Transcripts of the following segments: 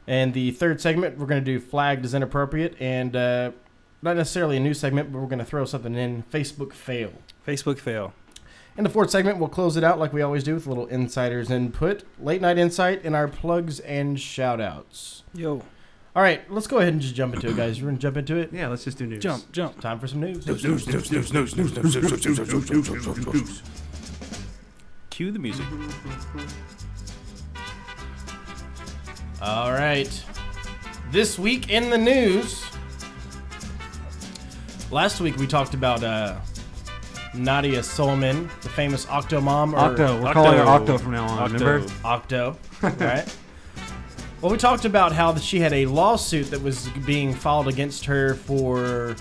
And the third segment, we're going to do Flagged as Inappropriate, and not necessarily a new segment, but we're going to throw something in, Facebook Fail. Facebook Fail. In the fourth segment, we'll close it out like we always do with a little insider's input, late night insight, and our plugs and shout-outs. Yo. All right, let's go ahead and just jump into it, guys. You want to jump into it? Yeah, let's just do news. Jump. Time for some news. News. Cue the music. All right. This week in the news. Last week we talked about Nadia Solomon, the famous Octomom. Octo. We're calling her Octo from now on, remember? Octo, right? Well, we talked about how she had a lawsuit that was being filed against her for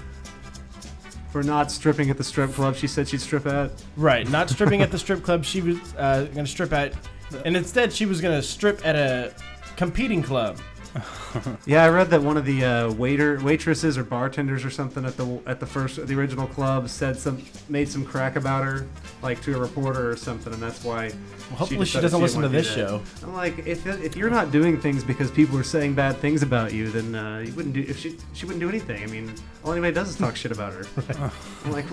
not stripping at the strip club she said she'd strip at. Right, not stripping at the strip club she was going to strip at, and instead she was going to strip at a competing club. Yeah, I read that one of the waitresses or bartenders or something at the original club made some crack about her, like to a reporter or something, and that's why. Well, hopefully she doesn't listen to this show. I'm like, if you're not doing things because people are saying bad things about you, then you wouldn't do. If she wouldn't do anything. I mean, all anybody does is talk shit about her. Right. I'm like.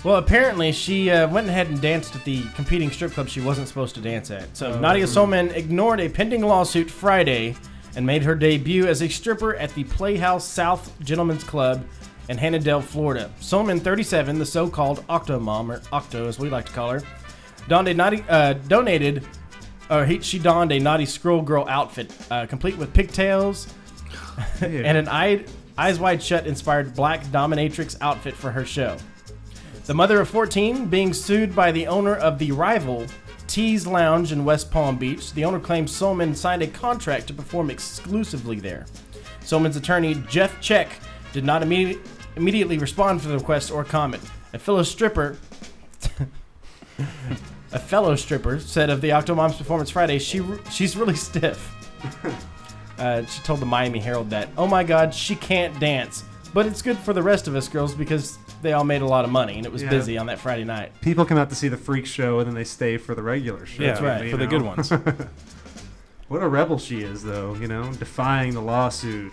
Well, apparently she went ahead and danced at the competing strip club she wasn't supposed to dance at. So Nadia Solomon ignored a pending lawsuit Friday and made her debut as a stripper at the Playhouse South Gentlemen's Club in Hannibal, Florida. Solomon, 37, the so-called Octomom, or Octo as we like to call her, donned a naughty scroll girl outfit, complete with pigtails and an eyes wide shut inspired black dominatrix outfit for her show. The mother of 14 being sued by the owner of the rival Tease Lounge in West Palm Beach. The owner claims Solomon signed a contract to perform exclusively there. Solomon's attorney, Jeff Check, did not immediately respond to the request or comment. A fellow stripper said of the Octomom's performance Friday, she's really stiff. She told the Miami Herald that, "Oh my God, she can't dance. But it's good for the rest of us girls because they all made a lot of money and it was busy on that Friday night." People come out to see the freak show and then they stay for the regular show. Yeah, that's right. For the good ones. What a rebel she is, though, defying the lawsuit.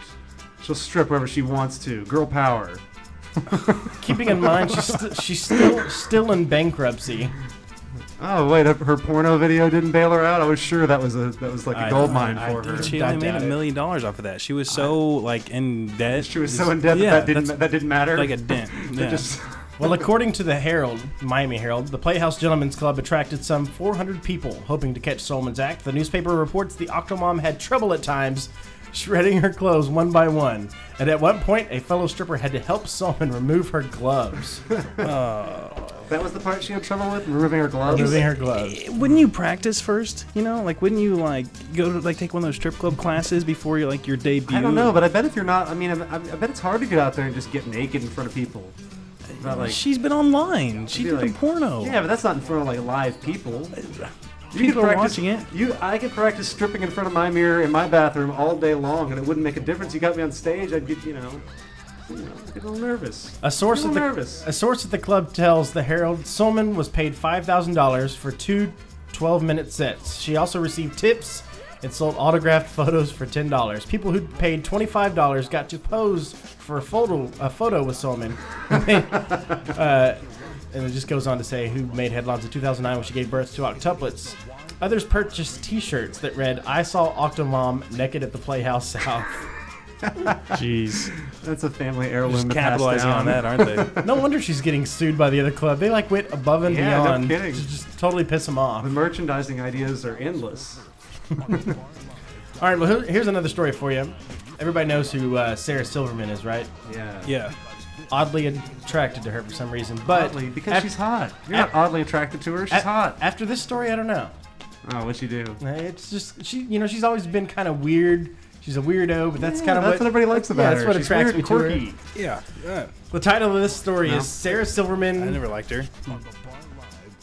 She'll strip wherever she wants to. Girl power. Keeping in mind she's still in bankruptcy. Oh wait, her porno video didn't bail her out. I was sure that was like a gold mine for her. She only made $1 million off of that. She was so in debt. She was so in debt that didn't matter. Like a dent. Yeah. Well, according to the Herald, Miami Herald, the Playhouse Gentlemen's Club attracted some 400 people hoping to catch Solomon's act. The newspaper reports the Octomom had trouble at times shredding her clothes one by one, and at one point a fellow stripper had to help Solomon remove her gloves. That was the part she had trouble with, removing her gloves? Removing her gloves. Wouldn't you practice first? Wouldn't you go to take one of those strip club classes before your debut? I don't know, but I bet if you're not, I bet it's hard to get out there and just get naked in front of people. She's been online. She did a porno. Yeah, but that's not in front of live people. People are watching it. I could practice stripping in front of my mirror in my bathroom all day long, and it wouldn't make a difference. You got me on stage, I'd get, get a little nervous. A source at the club tells the Herald Solomon was paid $5,000 for 2 12-minute sets. She also received tips and sold autographed photos for $10. People who paid $25 got to pose for a photo with Solomon. And it just goes on to say who made headlines in 2009 when she gave birth to Topless. Others purchased T-shirts that read, "I saw Octomom naked at the Playhouse South." Jeez. That's a family heirloom. Just capitalizing on that, aren't they? No wonder she's getting sued by the other club. They went above and beyond no kidding. to just totally piss them off. The merchandising ideas are endless. All right, well, here's another story for you. Everybody knows who Sarah Silverman is, right? Yeah. Oddly attracted to her for some reason, but oddly, because she's hot. You're not oddly attracted to her. She's hot. After this story, I don't know. Oh, what'd she do? It's just she's always been kind of weird. She's a weirdo, but that's kind of what everybody likes about her. That's what she's attracts me to her. Yeah. The title of this story is Sarah Silverman. I never liked her.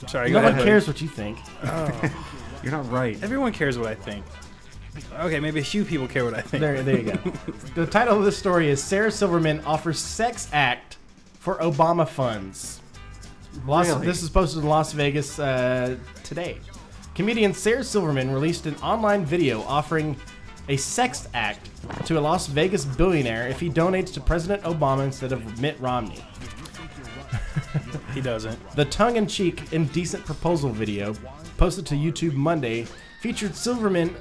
Sorry, no one cares what you think. Oh. You're not right. Everyone cares what I think. Okay, maybe a few people care what I think. There you go. The title of this story is Sarah Silverman offers sex act for Obama funds. Really? This is posted in Las Vegas today. Comedian Sarah Silverman released an online video offering a sex act to a Las Vegas billionaire if he donates to President Obama instead of Mitt Romney. He doesn't. The tongue-in-cheek, indecent proposal video posted to YouTube Monday featured Silverman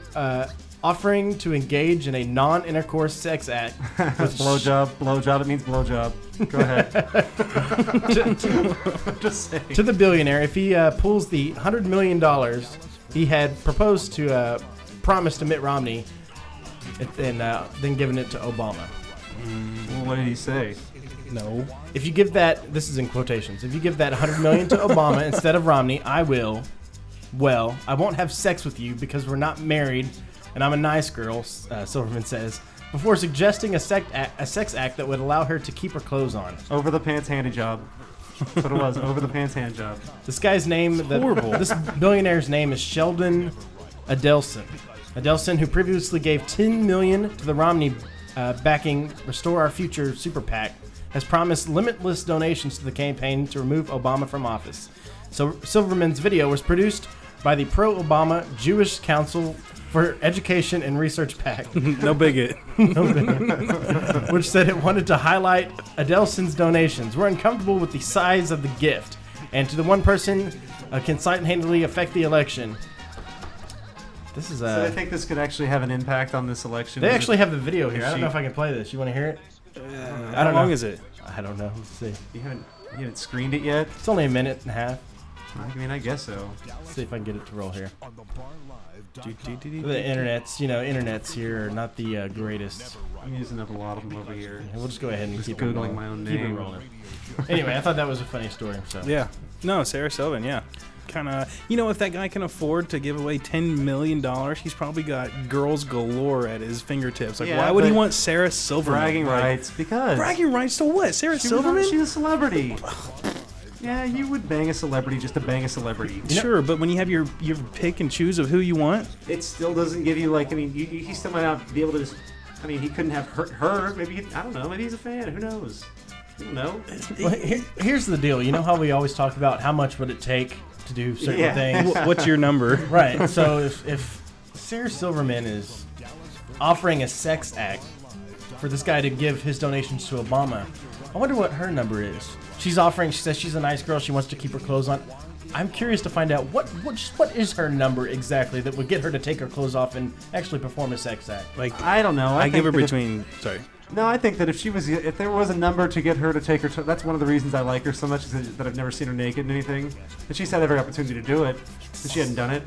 offering to engage in a non-intercourse sex act. With blowjob, it means blowjob. Go ahead. Just saying. To the billionaire, if he pulls the $100 million he had proposed to promise to Mitt Romney, and then giving it to Obama. Well, what did he say? No. If you give that, this is in quotations, if you give that $100 million to Obama instead of Romney, I will. Well, I won't have sex with you because we're not married, and I'm a nice girl, Silverman says, before suggesting a sex act that would allow her to keep her clothes on. Over the pants handy job. That's what it was. Over the pants hand job. This guy's name, this billionaire's name is Sheldon Adelson. Adelson, who previously gave $10 million to the Romney backing Restore Our Future super PAC, has promised limitless donations to the campaign to remove Obama from office. So Silverman's video was produced by the pro-Obama Jewish Council for Education and Research PAC. No bigot. Which said it wanted to highlight Adelson's donations. We're uncomfortable with the size of the gift, and to the one person can single-handedly affect the election. This is So I think this could actually have an impact on this election. They actually have the video here. I don't know if I can play this. You want to hear it? How long is it? I don't know. Let's see. You haven't screened it yet? It's only a minute and a half. I mean, I guess so. Let's see if I can get it to roll here. The internet's here are not the greatest. I'm using up a lot of them over here. We'll just go ahead and keep Googling it my own Keep it name. rolling. Anyway, I thought that was a funny story. So Yeah. No, Sarah Silverman, yeah. Kind of, if that guy can afford to give away $10 million, he's probably got girls galore at his fingertips. Like, Yeah, why would he but want Sarah Silverman? Bragging rights, because Bragging rights to what? Sarah Silverman? She's a celebrity. Yeah, you would bang a celebrity just to bang a celebrity. Sure, but when you have your pick and choose of who you want, It still doesn't give you, he still might not be able to just, he couldn't have hurt her. Maybe, I don't know, maybe he's a fan. Who knows? You don't know. well, here's the deal. You know how we always talk about how much would it take to do certain things? what's your number? Right. So if Sarah Silverman is offering a sex act for this guy to give his donations to Obama, I wonder what her number is. She says she's a nice girl. She wants to keep her clothes on. I'm curious to find out what is her number exactly that would get her to take her clothes off and actually perform a sex act. Like, I don't know. I give her between. No, I think that if there was a number to get her to take her, that's one of the reasons I like her so much, is that I've never seen her naked and anything. And she's had every opportunity to do it, and she hadn't done it.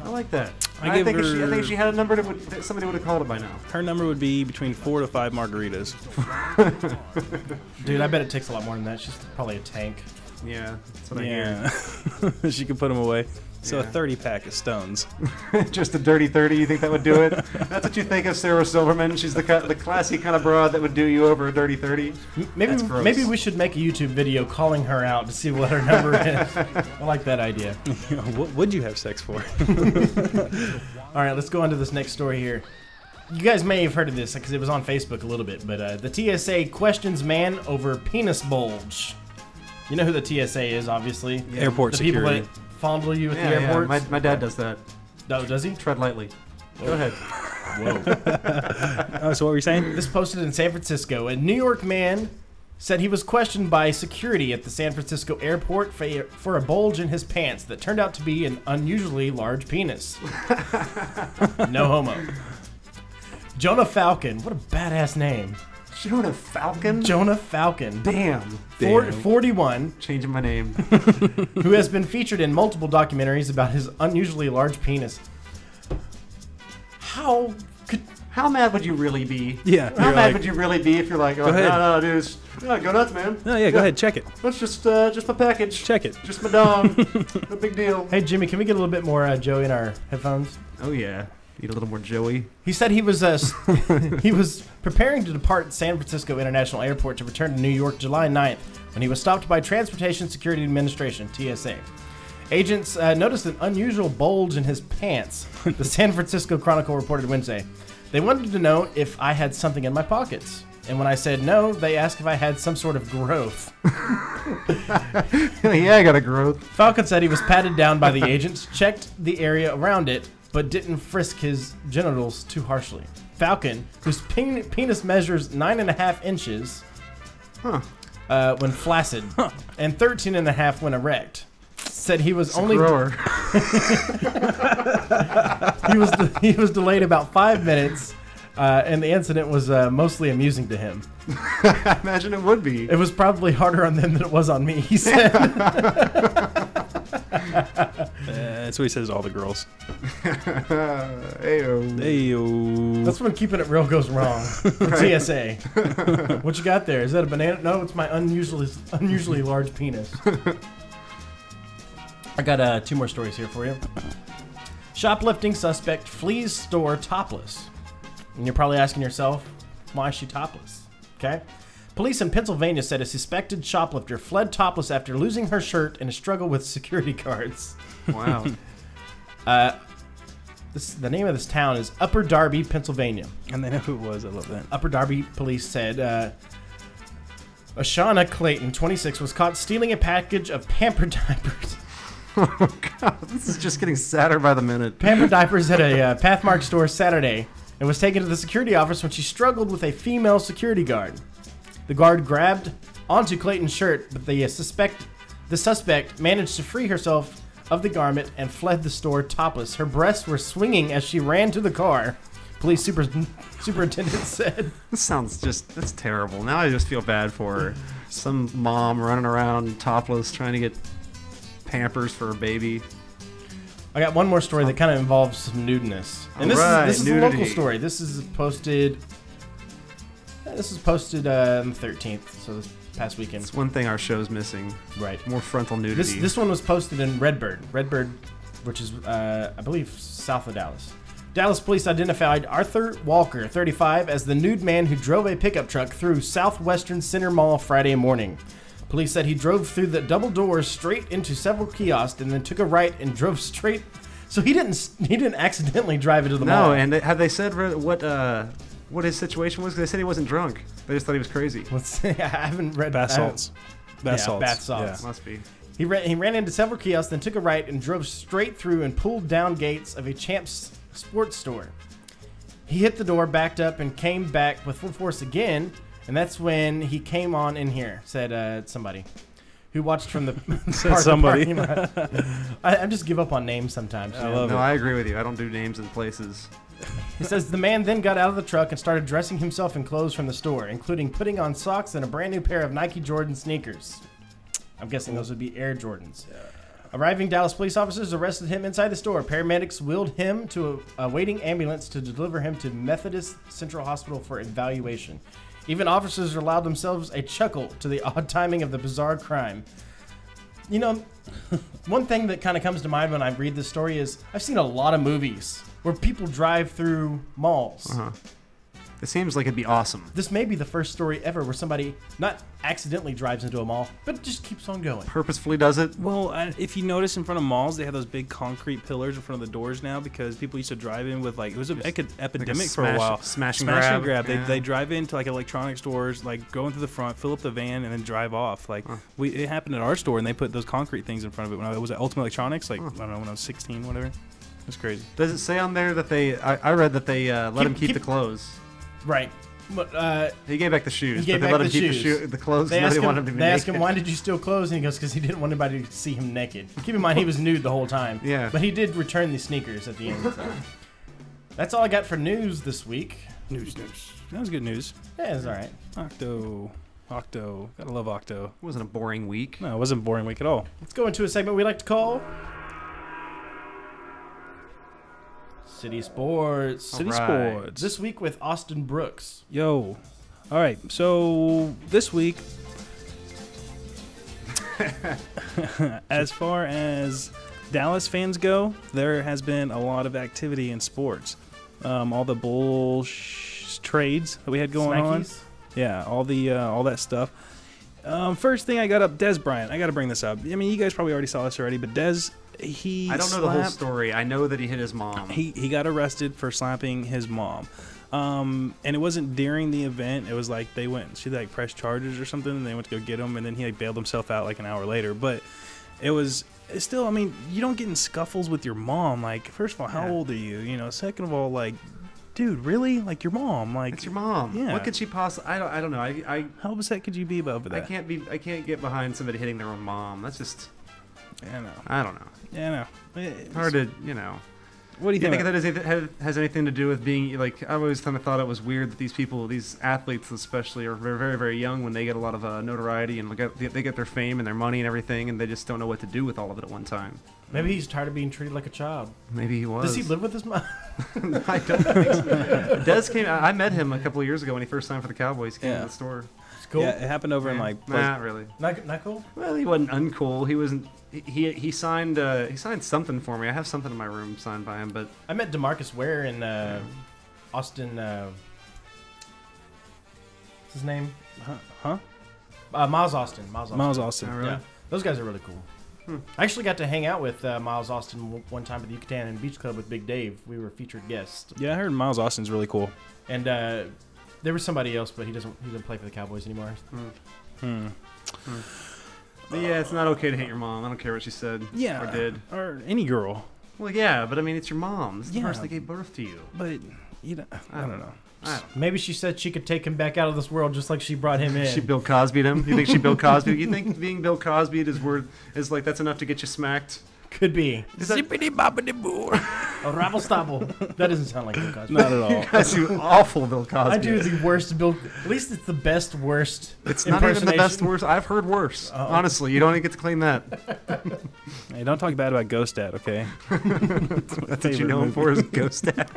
I like that. I think if she had a number that somebody would have called it by now. Her number would be between 4 to 5 margaritas. Dude, I bet it takes a lot more than that. She's probably a tank. Yeah, that's what I hear. She could put them away. So Yeah. a 30-pack of stones. Just a dirty 30, you think that would do it? That's what you think of Sarah Silverman? She's the classy kind of broad that would do you over a dirty 30? That's gross. Maybe we should make a YouTube video calling her out to see what her number is. I like that idea. What would you have sex for? All right, let's go on to this next story here. You guys may have heard of this because it was on Facebook a little bit, but the TSA questions man over penis bulge. You know who the TSA is, obviously. Yeah. Airport The security. people that fondle you at the Yeah, airports. my dad does that. Oh, does he? Tread lightly. Go ahead. Whoa. So what were you saying? This posted in San Francisco. A New York man said he was questioned by security at the San Francisco airport for a bulge in his pants that turned out to be an unusually large penis. No homo. Jonah Falcon. What a badass name. Jonah Falcon? Jonah Falcon. Damn. 41, Changing my name. who has been featured in multiple documentaries about his unusually large penis. How How mad would you really be? Yeah. How you're mad like, would you really be if you're like, oh, ahead. no, dude, go nuts, man. No, yeah, go ahead, check it. That's just my package. Check it. Just my dong. No big deal. Hey, Jimmy, can we get a little bit more Joey in our headphones? Oh, yeah. Need a little more Joey. He said he was he was preparing to depart San Francisco International Airport to return to New York July 9th when he was stopped by Transportation Security Administration, TSA. Agents noticed an unusual bulge in his pants, the San Francisco Chronicle reported Wednesday. They wanted to know if I had something in my pockets. And when I said no, they asked if I had some sort of growth. Yeah, I got a growth. Falcon said he was patted down by the agents, checked the area around it, but didn't frisk his genitals too harshly. Falcon, whose penis measures 9.5 inches when flaccid and 13.5 when erect, said he was only he was delayed about 5 minutes, and the incident was mostly amusing to him. I imagine it would be. It was probably harder on them than it was on me, he said. That's what he says to all the girls. Ayo. Ayo. That's when keeping it real goes wrong. TSA. What you got there? Is that a banana? No, it's my unusually large penis. I got 2 more stories here for you. Shoplifting suspect flees store topless. And you're probably asking yourself, why is she topless? Okay. Police in Pennsylvania said a suspected shoplifter fled topless after losing her shirt in a struggle with security guards. Wow. The name of this town is Upper Darby, Pennsylvania. And they know who it was. I love that. Upper Darby police said Ashana Clayton, 26, was caught stealing a package of Pamper diapers. Oh, God. This is just getting sadder by the minute. Pamper diapers at a Pathmark store Saturday and was taken to the security office when she struggled with a female security guard. The guard grabbed onto Clayton's shirt, but the suspect managed to free herself of the garment and fled the store topless. Her breasts were swinging as she ran to the car, police superintendent said. This sounds that's terrible. Now I just feel bad for her. Some mom running around topless trying to get Pampers for her baby. I got one more story that kind of involves some nudeness. And this is a local story. This is posted on the 13th, so this past weekend. It's one thing our show's missing. Right. More frontal nudity. This one was posted in Redbird, which is, I believe, south of Dallas. Dallas police identified Arthur Walker, 35, as the nude man who drove a pickup truck through Southwestern Center Mall Friday morning. Police said he drove through the double doors straight into several kiosks and then took a right and drove straight. So he didn't accidentally drive into the mall. No, and have they said what his situation was? They said he wasn't drunk. They just thought he was crazy. Let's see. I haven't read bath salts. Bath salts. Yeah. Must be. He ran into several kiosks, then took a right and drove straight through and pulled down gates of a Champs sports store. He hit the door, backed up, and came back with full force again. And that's when he came on in here, said somebody who watched from the somebody. I just give up on names sometimes. I agree with you. I don't do names and places. He says the man then got out of the truck and started dressing himself in clothes from the store, including putting on socks and a brand new pair of Nike Jordan sneakers. I'm guessing those would be Air Jordans. Yeah. Arriving Dallas police officers arrested him inside the store. Paramedics wheeled him to a waiting ambulance to deliver him to Methodist Central Hospital for evaluation. Even officers allowed themselves a chuckle to the odd timing of the bizarre crime. You know, one thing that kind of comes to mind when I read this story is I've seen a lot of movies where people drive through malls. Uh-huh. It seems like it'd be awesome. This may be the first story ever where somebody not accidentally drives into a mall, but just keeps on going. Purposefully does it? Well, if you notice in front of malls, they have those big concrete pillars in front of the doors now because people used to drive in with, like, it was an epidemic for a while. Smash and grab. Yeah. They drive into, like, electronic stores, like, go into the front, fill up the van, and then drive off. Like, it happened at our store, and they put those concrete things in front of it when I was at Ultimate Electronics, like, I don't know, when I was 16, whatever. It's crazy. Does it say on there that I read that they let him keep the clothes? Right. But he gave back the shoes, but they let him keep the clothes. They asked him, why did you steal clothes? And he goes, because he didn't want anybody to see him naked. Keep in mind, he was nude the whole time. Yeah. But he did return the sneakers at the end. So. That's all I got for news this week. News. That was good news. Yeah, it was all right. Octo. Gotta love Octo. It wasn't a boring week. No, it wasn't a boring week at all. Let's go into a segment we like to call City Sports. Sports. This week with Austin Brooks. Yo. All right. So this week, as far as Dallas fans go, there has been a lot of activity in sports. All the trades that we had going on. Yeah, all that stuff. First thing I got up, Des Bryant. I got to bring this up. I mean, you guys probably already saw this already, but Des, I don't know the whole story. I know that he hit his mom. He got arrested for slapping his mom. And it wasn't during the event. It was like she pressed charges or something, and they went to go get him, and then he bailed himself out like an hour later. But it was still, I mean, you don't get in scuffles with your mom. Like, first of all, how old are you? You know, second of all, like, dude, really? Like, your mom? Like, it's your mom. Yeah. What could she possibly? I don't know. How upset could you be about that? I can't get behind somebody hitting their own mom. That's just. I know. I don't know. Yeah, I know. Hard to, you know. What do you think? That has anything to do with being like? I always kind of thought it was weird that these people, these athletes especially, are very, very, very young when they get a lot of notoriety and they get their fame and their money and everything, and they just don't know what to do with all of it at one time. Maybe he's tired of being treated like a child. Maybe he was. Does he live with his mom? I don't think so. Des came. I met him a couple of years ago when he first signed for the Cowboys. He came to the store. It's cool. Yeah, it happened over in like. Not really. Not cool. Well, he wasn't uncool. He wasn't. He signed something for me. I have something in my room signed by him, but I met DeMarcus Ware in Austin. What's his name? Huh? Miles Austin. Miles Austin. Oh, really? Yeah, those guys are really cool. I actually got to hang out with Miles Austin one time at the Yucatan and Beach Club with Big Dave. We were featured guests. Yeah, I heard Miles Austin's really cool. And there was somebody else, but he doesn't play for the Cowboys anymore. But yeah, it's not okay to hate your mom. I don't care what she said. Yeah. Or did. Or any girl. Well, yeah, but I mean, it's your mom. This is the Yeah. person that gave birth to you. But you know, I don't know. Maybe she said she could take him back out of this world just like she brought him in. She Bill Cosby'd him. You think she Bill Cosby? You think being Bill Cosby'd is like that's enough to get you smacked? Could be. Zippity boppity boo. A rabble stobble. That doesn't sound like Bill Cosby. Not at all. That's you awful Bill Cosby. I do the worst Bill. At least it's the best worst. It's not even the best worst. I've heard worse. Uh-oh. Honestly, you don't even get to claim that. Hey, don't talk bad about Ghost Dad, okay? That's what you know him for is Ghost Dad.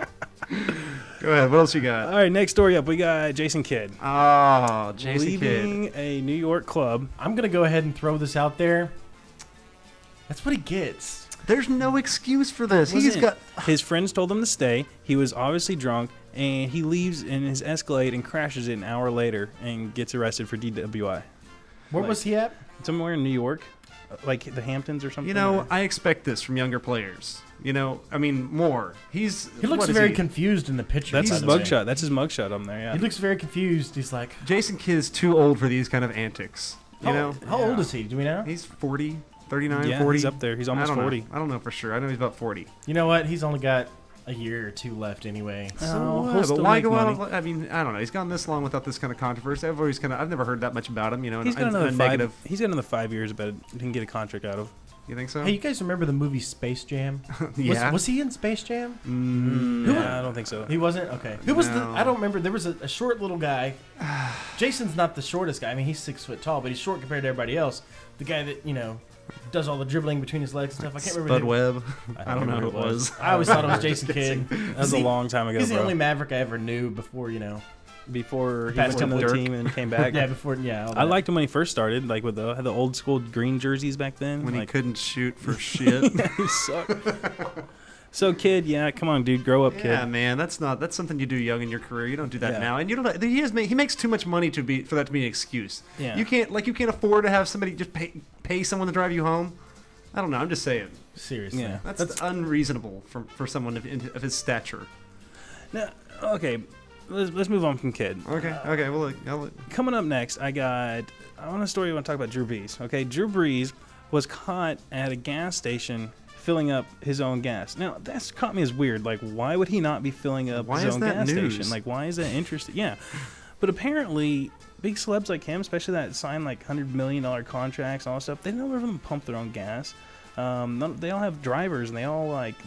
Go ahead. What else you got? All right, next story up, we got Jason Kidd. Oh, Jason leaving Kidd. a New York club. I'm going to go ahead and throw this out there. That's what he gets. There's no excuse for this. His friends told him to stay. He was obviously drunk, and he leaves in his Escalade and crashes it an hour later and gets arrested for DWI. Where was he at? Somewhere in New York, like the Hamptons or something. You know, I expect this from younger players. You know, I mean, more. He looks very confused in the picture. That's his mugshot. That's his mugshot on there, yeah. He looks very confused. He's like... Jason Kidd is too old for these kind of antics. You know? How old is he? Do we know? He's 40, 39, yeah, 40. He's up there. He's almost 40. I don't know for sure. I know he's about 40. You know what? He's only got a year or two left anyway. But why go out? I mean, I don't know. He's gone this long without this kind of controversy. I've never heard that much about him. You know, he's got another negative. He's got another 5 years about he can get a contract out of. You think so? Hey, you guys remember the movie Space Jam? Yeah. Was he in Space Jam? I don't think so. He wasn't? Okay. Who was the... I don't remember. There was a short little guy. Jason's not the shortest guy. I mean, he's 6 foot tall, but he's short compared to everybody else. The guy that, you know, does all the dribbling between his legs and stuff. I can't remember. Spud Webb. I don't know who it was. I always thought it was Jason Kidd. That was a long time ago, He's bro. the only Maverick I ever knew before, you know. Before he went to the Dirk. team and came back. Yeah. I liked him when he first started, like with the old school green jerseys back then. When like, he couldn't shoot for shit. he sucked. So, kid, yeah, come on, dude, grow up, kid. Yeah, man, that's something you do young in your career. You don't do that Yeah. now, and you don't. He makes too much money for that to be an excuse. Yeah. You can't afford to have somebody just pay someone to drive you home. I don't know. I'm just saying. Seriously. Yeah. That's unreasonable for someone of his stature. Now, okay, let's move on from kid. Okay. Well, look. Coming up next, I want a story I want to talk about Drew Brees. Okay, Drew Brees was caught at a gas station filling up his own gas. Now, that's caught me as weird. Like, why would he not be filling up his own gas station? Like, why is that interesting? Yeah. But apparently, big celebs like him, especially that sign like $100 million contracts and all that stuff, they don't let them pump their own gas. They all have drivers, and they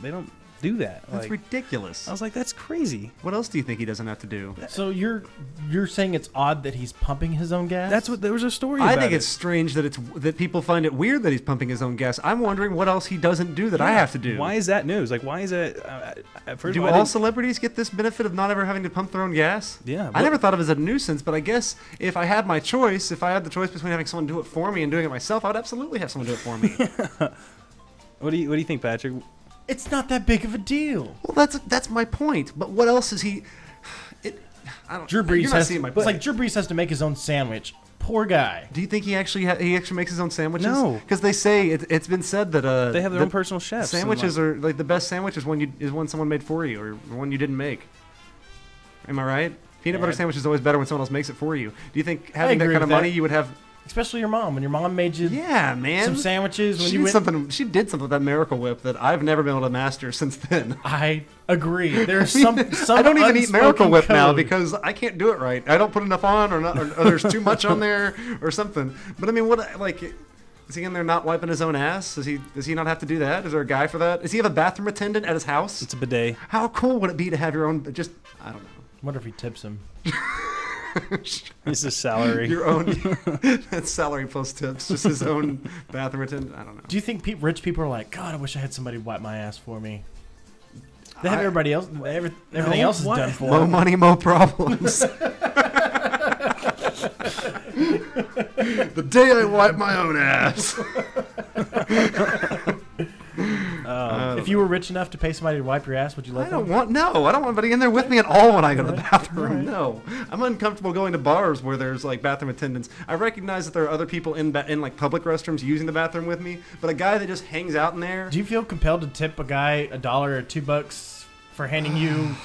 don't do that. That's ridiculous. I was like, that's crazy. What else do you think he doesn't have to do? So you're saying it's odd that he's pumping his own gas? That's what there was a story about. I think it's strange that people find it weird that he's pumping his own gas. I'm wondering what else he doesn't do that I have to do. Why is that news? Like, why is that? Do all celebrities get this benefit of not ever having to pump their own gas? Yeah. I never thought of it as a nuisance, but I guess if I had the choice between having someone do it for me and doing it myself, I would absolutely have someone do it for me. What do you think, Patrick? It's not that big of a deal. Well, that's my point. But what else is he? Drew Brees you're not seeing my point. It's like Drew Brees has to make his own sandwich. Poor guy. Do you think he actually makes his own sandwiches? No, because they say it's been said that they have their own personal chefs. Sandwiches are like the best sandwich is one someone made for you or one you didn't make. Am I right? Peanut butter sandwich is always better when someone else makes it for you. Do you think having that kind of money you would have Especially your mom. When your mom made you man. some sandwiches. When She did something with that Miracle Whip that I've never been able to master since then. I agree. There's some I don't even eat Miracle Whip now code. because I can't do it right. I don't put enough on, or there's too much on there, or something. But I mean, is he in there not wiping his own ass? Does he not have to do that? Is there a guy for that? Does he have a bathroom attendant at his house? It's a bidet. How cool would it be to have your own? I don't know. Wonder if he tips him. It's his salary. Your own that's salary plus tips, just his own bathroom attendant. I don't know. Do you think rich people are like, God, I wish I had somebody wipe my ass for me? They have everybody else. Everything else is done for Low them. money, mo problems. The day I wipe my own ass. If you were rich enough to pay somebody to wipe your ass, would you let them? I don't want anybody in there with me at all when I go to the bathroom. Right. No, I'm uncomfortable going to bars where there's like bathroom attendants. I recognize that there are other people in like public restrooms using the bathroom with me, but a guy that just hangs out in there. Do you feel compelled to tip a guy $1 or $2 for handing you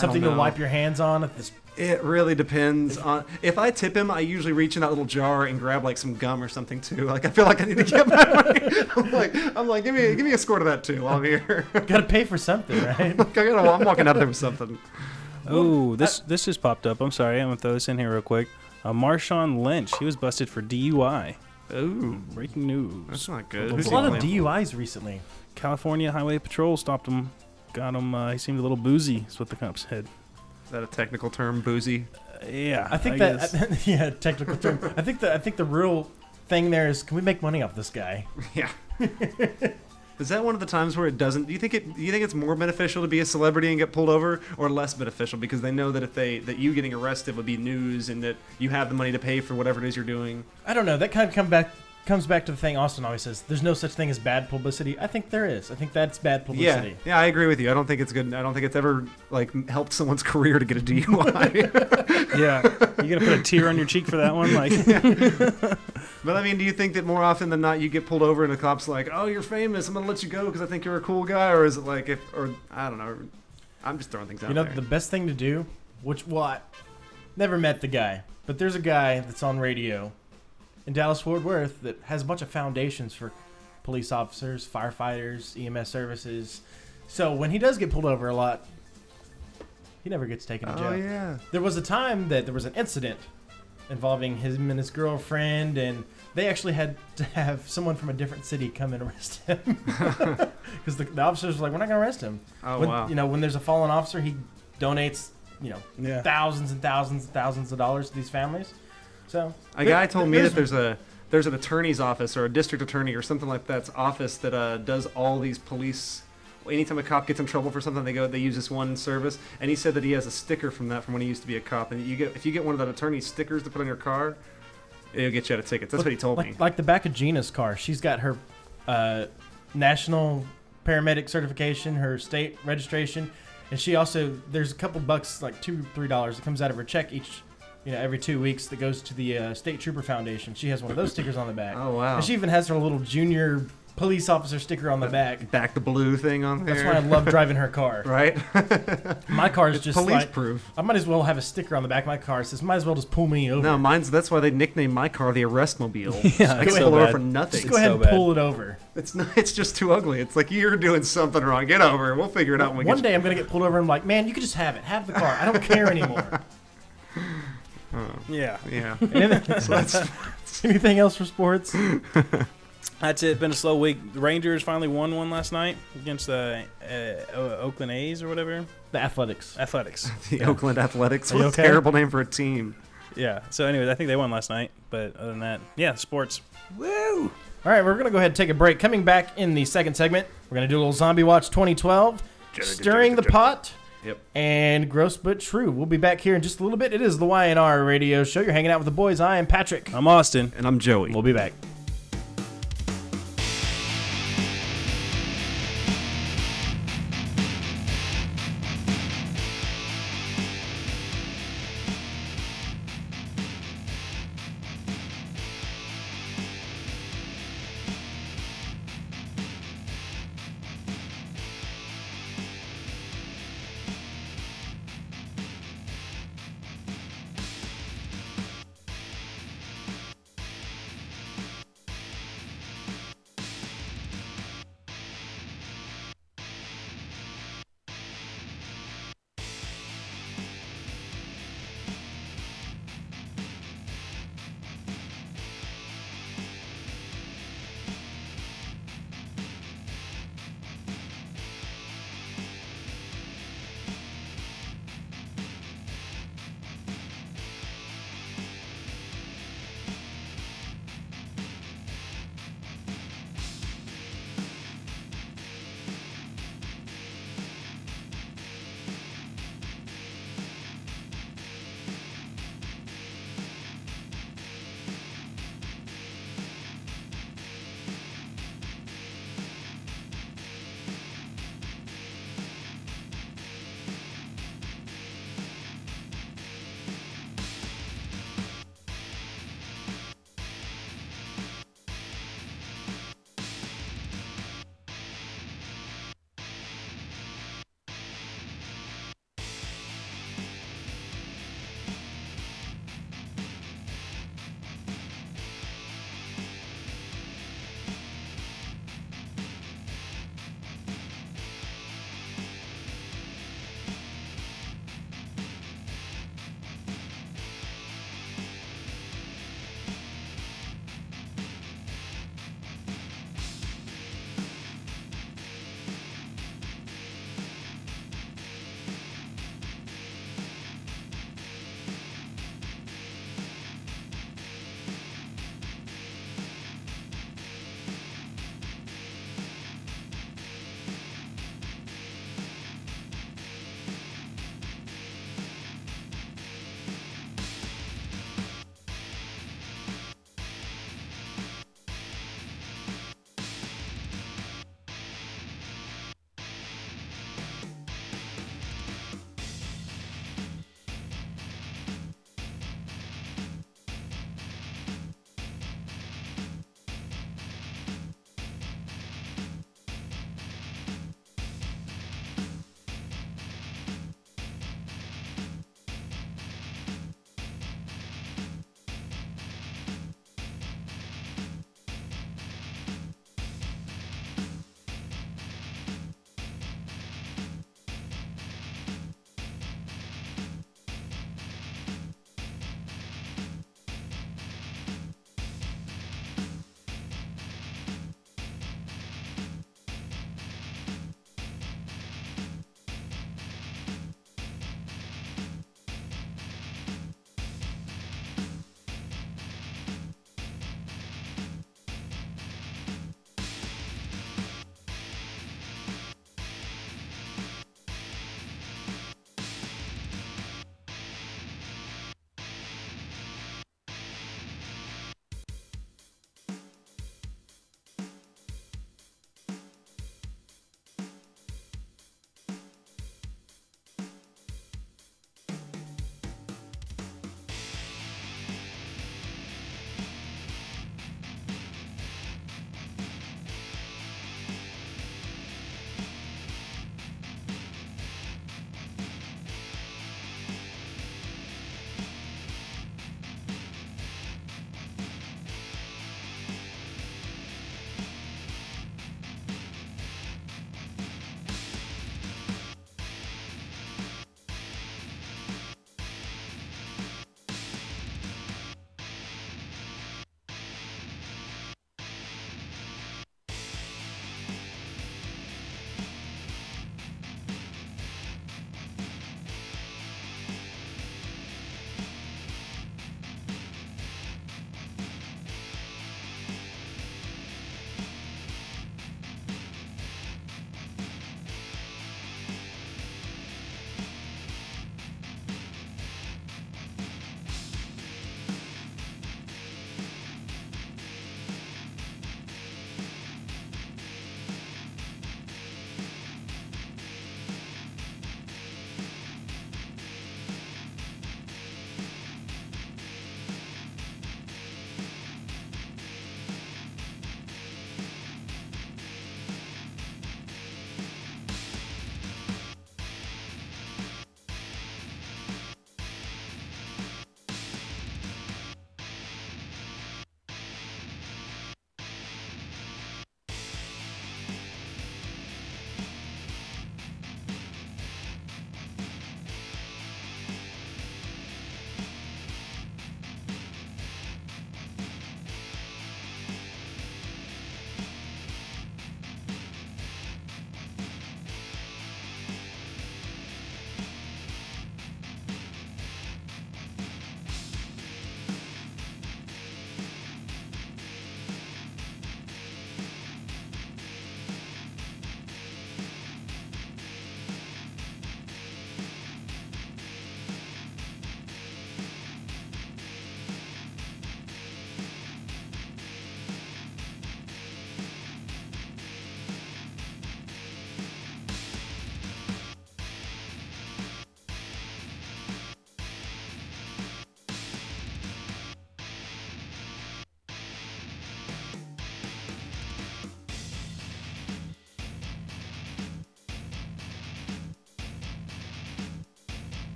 something to wipe your hands on at this? It really depends on. If I tip him, I usually reach in that little jar and grab like some gum or something too. Like I feel like I need to get my money. I'm like, give me a squirt of that too while I'm here. Gotta pay for something, right? I'm walking out there with something. Oh, this just popped up. I'm sorry, I'm gonna throw this in here real quick. Marshawn Lynch, he was busted for DUI. Oh, breaking news. That's not good. There's a lot of DUIs recently. California Highway Patrol stopped him. Got him. He seemed a little boozy. Is what the cop said. Is that a technical term, boozy? Yeah, I think technical term. I think the real thing there is, can we make money off this guy? Yeah. Is that one of the times where it doesn't? Do you think it's more beneficial to be a celebrity and get pulled over, or less beneficial because they know that that you getting arrested would be news and that you have the money to pay for whatever it is you're doing? I don't know. That kind of comes back to the thing Austin always says. There's no such thing as bad publicity. I think there is. I think that's bad publicity. Yeah, I agree with you. I don't think it's good. I don't think it's ever like helped someone's career to get a DUI. Yeah, you gonna put a tear on your cheek for that one, like. Yeah. But I mean, do you think that more often than not you get pulled over and the cop's like, "Oh, you're famous. I'm gonna let you go because I think you're a cool guy," or is it like I don't know. I'm just throwing things out there. The best thing to do, I never met the guy, but there's a guy that's on radio in Dallas-Fort Worth that has a bunch of foundations for police officers, firefighters, EMS services. So when he does get pulled over a lot, he never gets taken to jail. Oh, yeah. There was a time that there was an incident involving him and his girlfriend, and they actually had to have someone from a different city come and arrest him. Because the officers were like, we're not going to arrest him. Oh, wow. When there's a fallen officer, he donates, thousands and thousands and thousands of dollars to these families. So a guy told me that there's an attorney's office or a district attorney or something like that's office that does all these police. Anytime a cop gets in trouble for something, they use this one service, and he said that he has a sticker from when he used to be a cop, and if you get one of that attorney's stickers to put on your car, it'll get you out of tickets. That's what he told me. Like the back of Gina's car, she's got her national paramedic certification, her state registration, and she also there's a couple bucks, like $2-3 that comes out of her check every 2 weeks that goes to the State Trooper Foundation. She has one of those stickers on the back. Oh, wow. And she even has her little junior police officer sticker on the back. Back the blue thing on there. That's why I love driving her car. Right? My car is just police proof. I might as well have a sticker on the back of my car that says, might as well just pull me over. No, that's why they nicknamed my car the Arrestmobile. Yeah, I can pull over for nothing. Just go ahead and pull it over. It's just too ugly. It's like, you're doing something wrong. Get over it. We'll figure it out when we One day I'm going to get pulled over and I'm like, man, you could just have it. Have the car. I don't care anymore. Yeah. Anything else for sports? That's it. Been a slow week. The Rangers finally won one last night against the Oakland A's or whatever. The Athletics. The Oakland Athletics. What a terrible name for a team. Yeah. So anyways, I think they won last night. But other than that, yeah, sports. Woo! All right, we're going to go ahead and take a break. Coming back in the second segment, we're going to do a little Zombie Watch 2012. Stirring the pot. Yep. And Gross But True. We'll be back here in just a little bit. It is the YNR Radio Show. You're hanging out with the boys. I am Patrick. I'm Austin. And I'm Joey. We'll be back.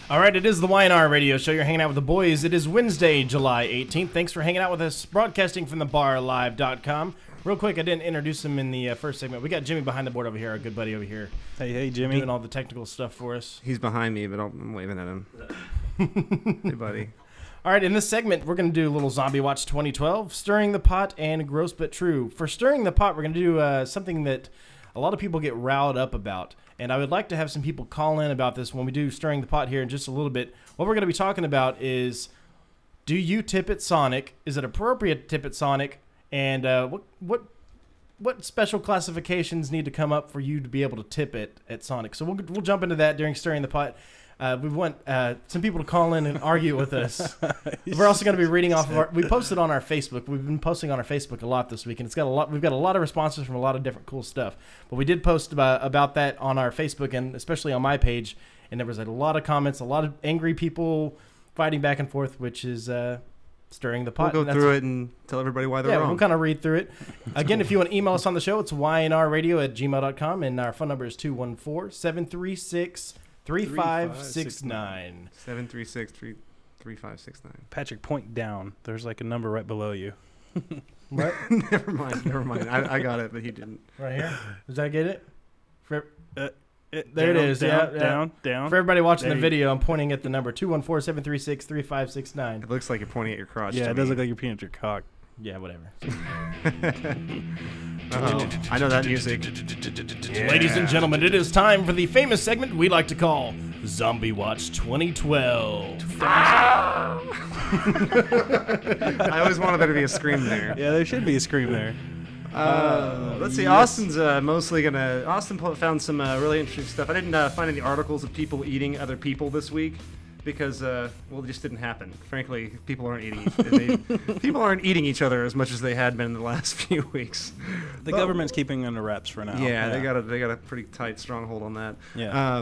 All right, it is the YNR Radio Show. You're hanging out with the boys. It is Wednesday, July 18th. Thanks for hanging out with us, broadcasting from thebarlive.com. Real quick, I didn't introduce him in the first segment. We got Jimmy behind the board over here, our good buddy over here. Hey, Jimmy. Doing all the technical stuff for us. He's behind me, but I'm waving at him. Hey, buddy. All right, in this segment, we're going to do a little Zombie Watch 2012, Stirring the Pot, and Gross But True. For Stirring the Pot, we're going to do something that a lot of people get riled up about. And I would like to have some people call in about this when we do Stirring the Pot here in just a little bit. What we're going to be talking about is, do you tip at Sonic? Is it appropriate to tip at Sonic? And what special classifications need to come up for you to be able to tip it at Sonic? So we'll jump into that during Stirring the Pot. We want some people to call in and argue with us. We're also going to be reading off of we posted on our Facebook. We've been posting on our Facebook a lot this week, and we've got a lot of responses from a lot of different cool stuff. But we did post about that on our Facebook, and especially on my page, and there was a lot of comments, a lot of angry people fighting back and forth, which is stirring the pot. We'll go through it and tell everybody why they're wrong. We'll kind of read through it. Again, if you want to email us on the show, it's ynrradio@gmail.com, and our phone number is 214-736-3569. 736-3569. Patrick, point down. There's like a number right below you. What? Never mind. I got it, but he didn't. Right here? Does that get it? There down, it is. Down. For everybody watching There the video, I'm pointing at the number 214-736-3569. It looks like you're pointing at your crotch. Yeah, to it does me. look like you're peeing at your cock. Yeah, whatever. I know that music. Yeah. Ladies and gentlemen, it is time for the famous segment we like to call Zombie Watch 2012. I always wanted there to be a scream there. Yeah, there should be a scream there. Let's see. Yes. Austin found some really interesting stuff. I didn't find any articles of people eating other people this week because, it just didn't happen. Frankly, people aren't eating each other as much as they had been in the last few weeks. The government's keeping under wraps for now. Yeah, they got a pretty tight stronghold on that. Yeah.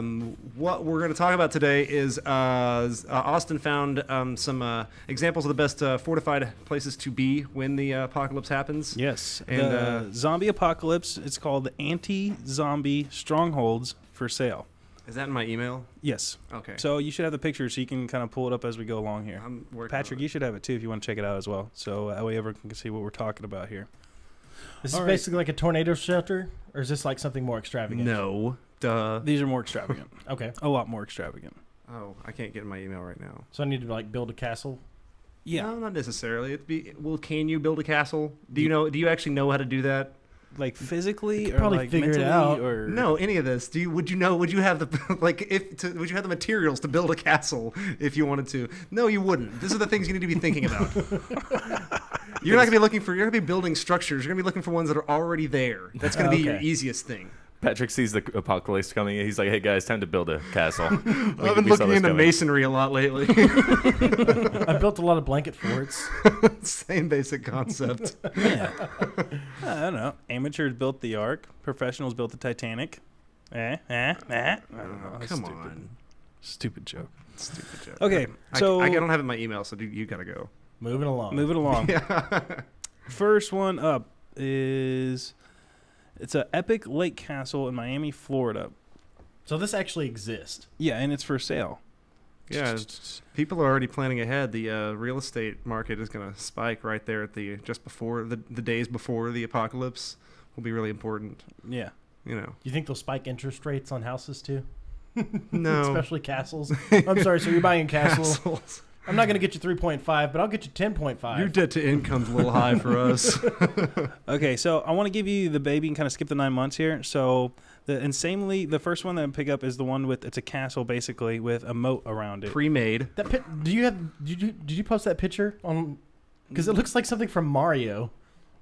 What we're going to talk about today is Austin found some examples of the best fortified places to be when the apocalypse happens. Yes. And the zombie apocalypse, it's called the Anti-Zombie Strongholds for Sale. Is that in my email? Yes. Okay. So you should have the picture so you can kind of pull it up as we go along here. I'm working Patrick, on it. You should have it too if you want to check it out as well. So that way everyone can see what we're talking about here. This is basically like a tornado shelter, or is this like something more extravagant? No. Duh. These are more extravagant. Okay. A lot more extravagant. Oh, I can't get in my email right now. So I need to like build a castle? Yeah. No, not necessarily. Can you build a castle? Do you actually know how to do that? Like physically, or probably like figure it mentally, out. or No, any of this. Would you have the would you have the materials to build a castle if you wanted to? No, you wouldn't. These are the things you need to be thinking about. You're not gonna be looking for. You're gonna be building structures. You're gonna be looking for ones that are already there. That's gonna be your easiest thing. Patrick sees the apocalypse coming. He's like, "Hey guys, time to build a castle." I've been looking into masonry a lot lately. I built a lot of blanket forts. Same basic concept. yeah. I don't know. Amateurs built the Ark. Professionals built the Titanic. I don't know. Come on. Stupid joke. Stupid joke. Okay, so I don't have it in my email, so you gotta go. Moving along. Yeah. First one up is it's an epic lake castle in Miami, Florida. So this actually exists. Yeah, and it's for sale. Yeah, people are already planning ahead. The real estate market is going to spike right there at just before the days before the apocalypse will be really important. Yeah. You think they'll spike interest rates on houses too? No. Especially castles. I'm sorry, so you're buying a castle. Castles. I'm not going to get you 3.5, but I'll get you 10.5. Your debt to income's a little high for us. Okay, so I want to give you the baby and kind of skip the 9 months here. So the first one that I pick up is the one it's a castle basically with a moat around it. Pre-made. Did you post that picture on? Because it looks like something from Mario,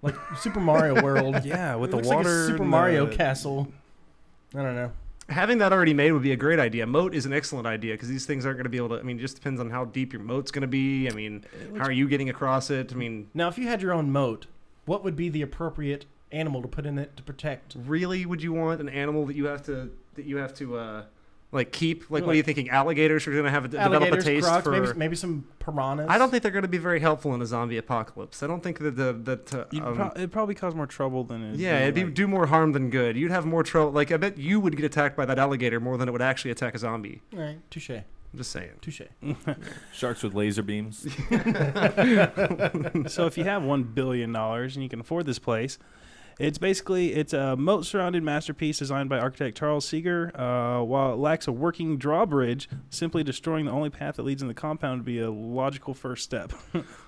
like Super Mario World. Yeah, with the looks water. like a Super Mario castle. I don't know. Having that already made would be a great idea. Moat is an excellent idea because these things aren't going to be able to. I mean, it just depends on how deep your moat's going to be. I mean, how are you getting across it? I mean, now if you had your own moat, what would be the appropriate animal to put in it to protect? Really, would you want an animal that you have to like keep? Like, what are you thinking? Alligators are going to have develop a taste crocs, for maybe some piranhas. I don't think they're going to be very helpful in a zombie apocalypse. I don't think it'd probably cause more trouble than it. Yeah, it'd do more harm than good. You'd have more trouble. Like, I bet you would get attacked by that alligator more than it would actually attack a zombie. All right, touche. I'm just saying. Touche. Sharks with laser beams. So if you have $1 billion and you can afford this place, it's a moat-surrounded masterpiece designed by architect Charles Seeger. While it lacks a working drawbridge, simply destroying the only path that leads in the compound would be a logical first step.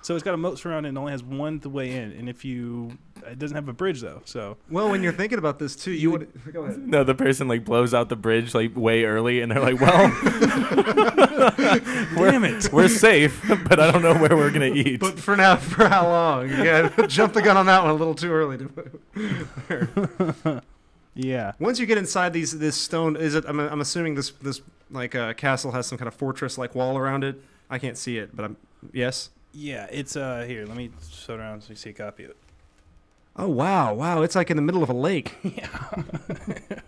So it's got a moat surrounded and only has one way in. And it doesn't have a bridge though. So well, when you're thinking about this too, you would go ahead. No, the person like blows out the bridge like way early, and they're like, "Well, damn it, we're safe, but I don't know where we're gonna eat." But for now, for how long? Yeah, jump the gun on that one a little too early. Yeah. Once you get inside this stone, is it? I'm assuming this like castle has some kind of fortress like wall around it. I can't see it, but yes. Yeah, it's here. Let me show it around so you see a copy of it. Oh wow! It's like in the middle of a lake. Yeah,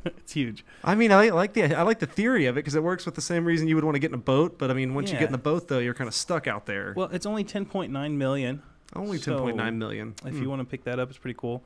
it's huge. I mean, I like the theory of it because it works with the same reason you would want to get in a boat. But I mean, once you get in the boat, though, you're kind of stuck out there. Well, it's only 10.9 million. Only 10.9 million. If you want to pick that up, it's pretty cool.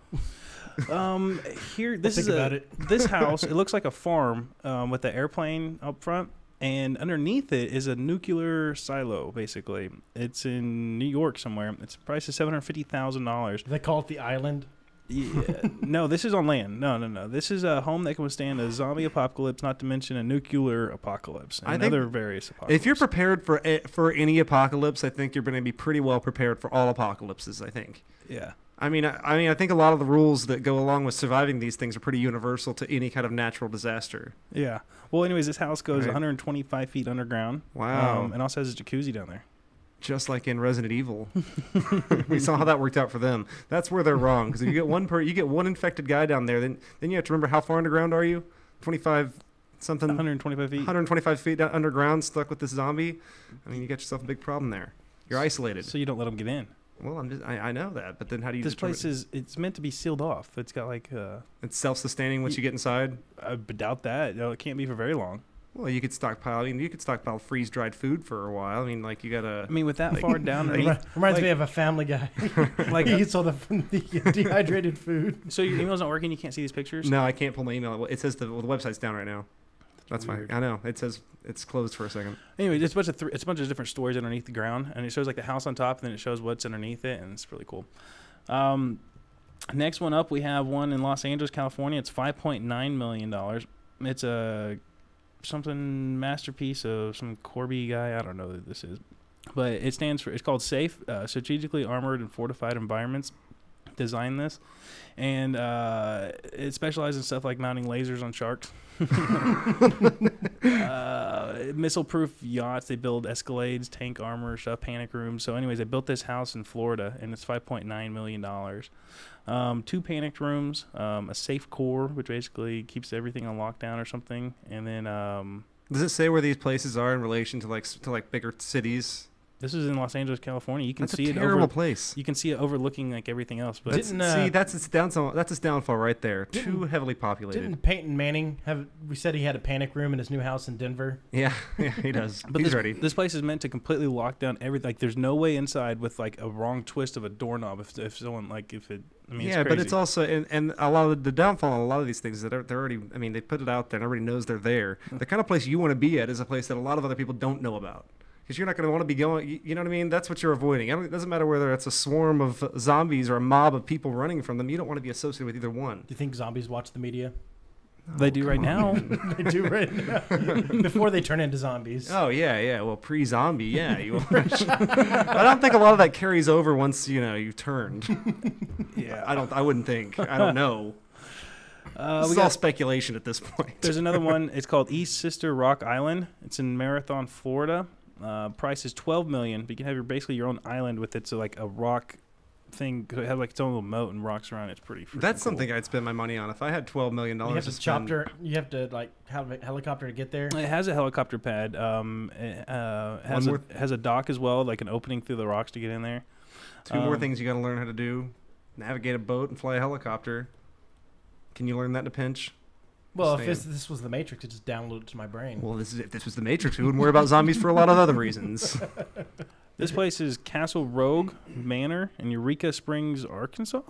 This house. It looks like a farm with the airplane up front, and underneath it is a nuclear silo. Basically, it's in New York somewhere. Its price is $750,000. They call it the island. Yeah. No, this is on land. No. This is a home that can withstand a zombie apocalypse, not to mention a nuclear apocalypse and other various apocalypses. If you're prepared for any apocalypse, I think you're going to be pretty well prepared for all apocalypses, I think. Yeah. I mean, I think a lot of the rules that go along with surviving these things are pretty universal to any kind of natural disaster. Yeah. Well, anyways, this house goes 125 feet underground. Wow. And also has a jacuzzi down there. Just like in Resident Evil. We saw how that worked out for them. That's where they're wrong, because if you get one infected guy down there, then you have to remember how far underground are you? 125 feet. 125 feet down underground, stuck with this zombie. I mean, you got yourself a big problem there. You're isolated. So you don't let them get in. Well, I know that, but then how do you? This place it's meant to be sealed off. It's got like it's self-sustaining once you get inside. I doubt that. No, it can't be for very long. Well, you could stockpile. I mean, you could stockpile freeze-dried food for a while. I mean, like you gotta. I mean, with that far down, reminds me of a Family Guy. Like he eats all the dehydrated food. So your email's not working. You can't see these pictures. No, I can't pull my email. It says the website's down right now. That's fine. I know. It says it's closed for a second. Anyway, it's a bunch of different stories underneath the ground, and it shows like the house on top, and then it shows what's underneath it, and it's really cool. Next one up, we have one in Los Angeles, California. It's $5.9 million. It's a something masterpiece of some Corby guy. I don't know who this is, but it stands for. It's called SAFE, Strategically Armored and Fortified Environments. Designed this, and it specializes in stuff like mounting lasers on sharks, missile-proof yachts. They build Escalades, tank armor, stuff, panic rooms. So, anyways, they built this house in Florida, and it's $5.9 million. 2 panic rooms, a safe core, which basically keeps everything on lockdown or something, and then. Does it say where these places are in relation to like bigger cities? This is in Los Angeles, California. You can that's see a terrible place. You can see it overlooking like everything else. But that's its downfall. That's its downfall right there. Too heavily populated. Didn't Peyton Manning have? We said he had a panic room in his new house in Denver. Yeah, he does. But he's ready. This place is meant to completely lock down everything. Like, there's no way inside with like a wrong twist of a doorknob. If someone like if it. I mean, yeah, it's crazy. but it's also and a lot of the downfall on a lot of these things is that they're already. I mean, they put it out there and everybody knows they're there. The kind of place you want to be at is a place that a lot of other people don't know about. Because you're not going to want to be going, you know what I mean? That's what you're avoiding. It doesn't matter whether it's a swarm of zombies or a mob of people running from them. You don't want to be associated with either one. Do you think zombies watch the media? They do right now. They do right now. Before they turn into zombies. Oh, yeah. Well, pre-zombie, yeah. I don't think a lot of that carries over once, you've turned. Yeah. I wouldn't think. I don't know. It's all speculation at this point. There's another one. It's called East Sister Rock Island. It's in Marathon, Florida. Price is $12 million. But you can have basically your own island with it. So like a rock thing. It has like its own little moat and rocks around it. It's pretty. That's cool. Something I'd spend my money on if I had $12 million. You have to chopper. You have to like have a helicopter to get there. It has a helicopter pad. It has a dock as well, like an opening through the rocks to get in there. 2 more things you got to learn how to do: navigate a boat and fly a helicopter. Can you learn that in a pinch? Well, if this was the Matrix, it just downloaded to my brain. Well, if this was the Matrix, we wouldn't worry about zombies for a lot of other reasons. This place is Castle Rogue Manor in Eureka Springs, Arkansas.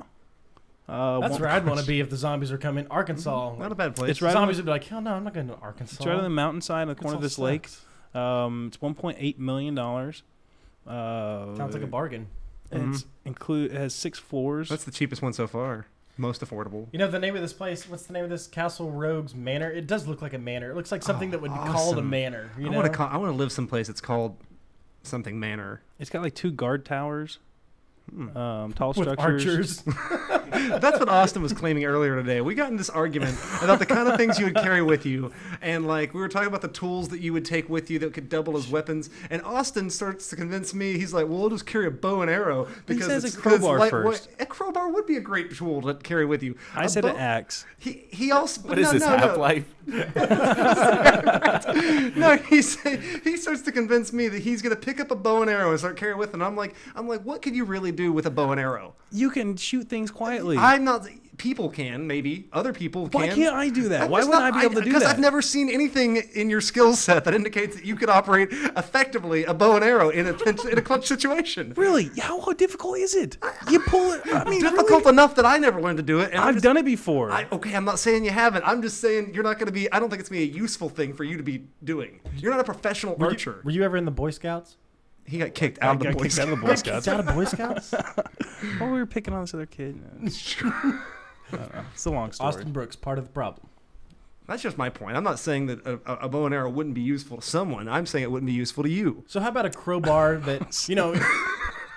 That's where I'd want to be if the zombies were coming. Arkansas. Not a bad place. It's right zombies would be like, hell no, I'm not going to Arkansas. It's right on the mountainside in the corner of this lake. It's $1.8 million. Sounds like a bargain. It has 6 floors. That's the cheapest one so far. Most affordable. You know the name of this place? What's the name of this? Castle Rogues Manor? It does look like a manor. It looks like something that would be called a manor. You know? I want to live someplace that's called something manor. It's got like 2 guard towers. Tall With structures. archers. That's what Austin was claiming earlier today. We got in this argument about the kind of things you would carry with you, and like we were talking about the tools that you would take with you that could double as weapons. And Austin starts to convince me. He's like, "Well, we'll just carry a bow and arrow because says it's a crowbar lightweight." first. A crowbar would be a great tool to carry with you. I said an axe. He also. What is this, Half-Life? No, he starts to convince me that he's gonna pick up a bow and arrow and start carrying it with him. I'm like, what could you really do with a bow and arrow? You can shoot things quietly. I'm not. People can, maybe. Other people can. Why can't I do that? I'm Why just wouldn't I be able to do Because that? I've never seen anything in your skill set that indicates that you could operate effectively a bow and arrow in a clutch situation. Really? How difficult is it? You pull it. I mean, difficult enough that I never learned to do it. And I've done it before. Okay, I'm not saying you haven't. I'm just saying you're not going to be. I don't think it's going to be a useful thing for you to be doing. You're not a professional archer. Were you ever in the Boy Scouts? He got kicked out of the Boy Scouts. Kicked out of Boy Scouts? Oh, we were picking on this other kid. It's a long story. Austin Brooks, part of the problem. That's just my point. I'm not saying that a bow and arrow wouldn't be useful to someone. I'm saying it wouldn't be useful to you. So how about a crowbar that, you know,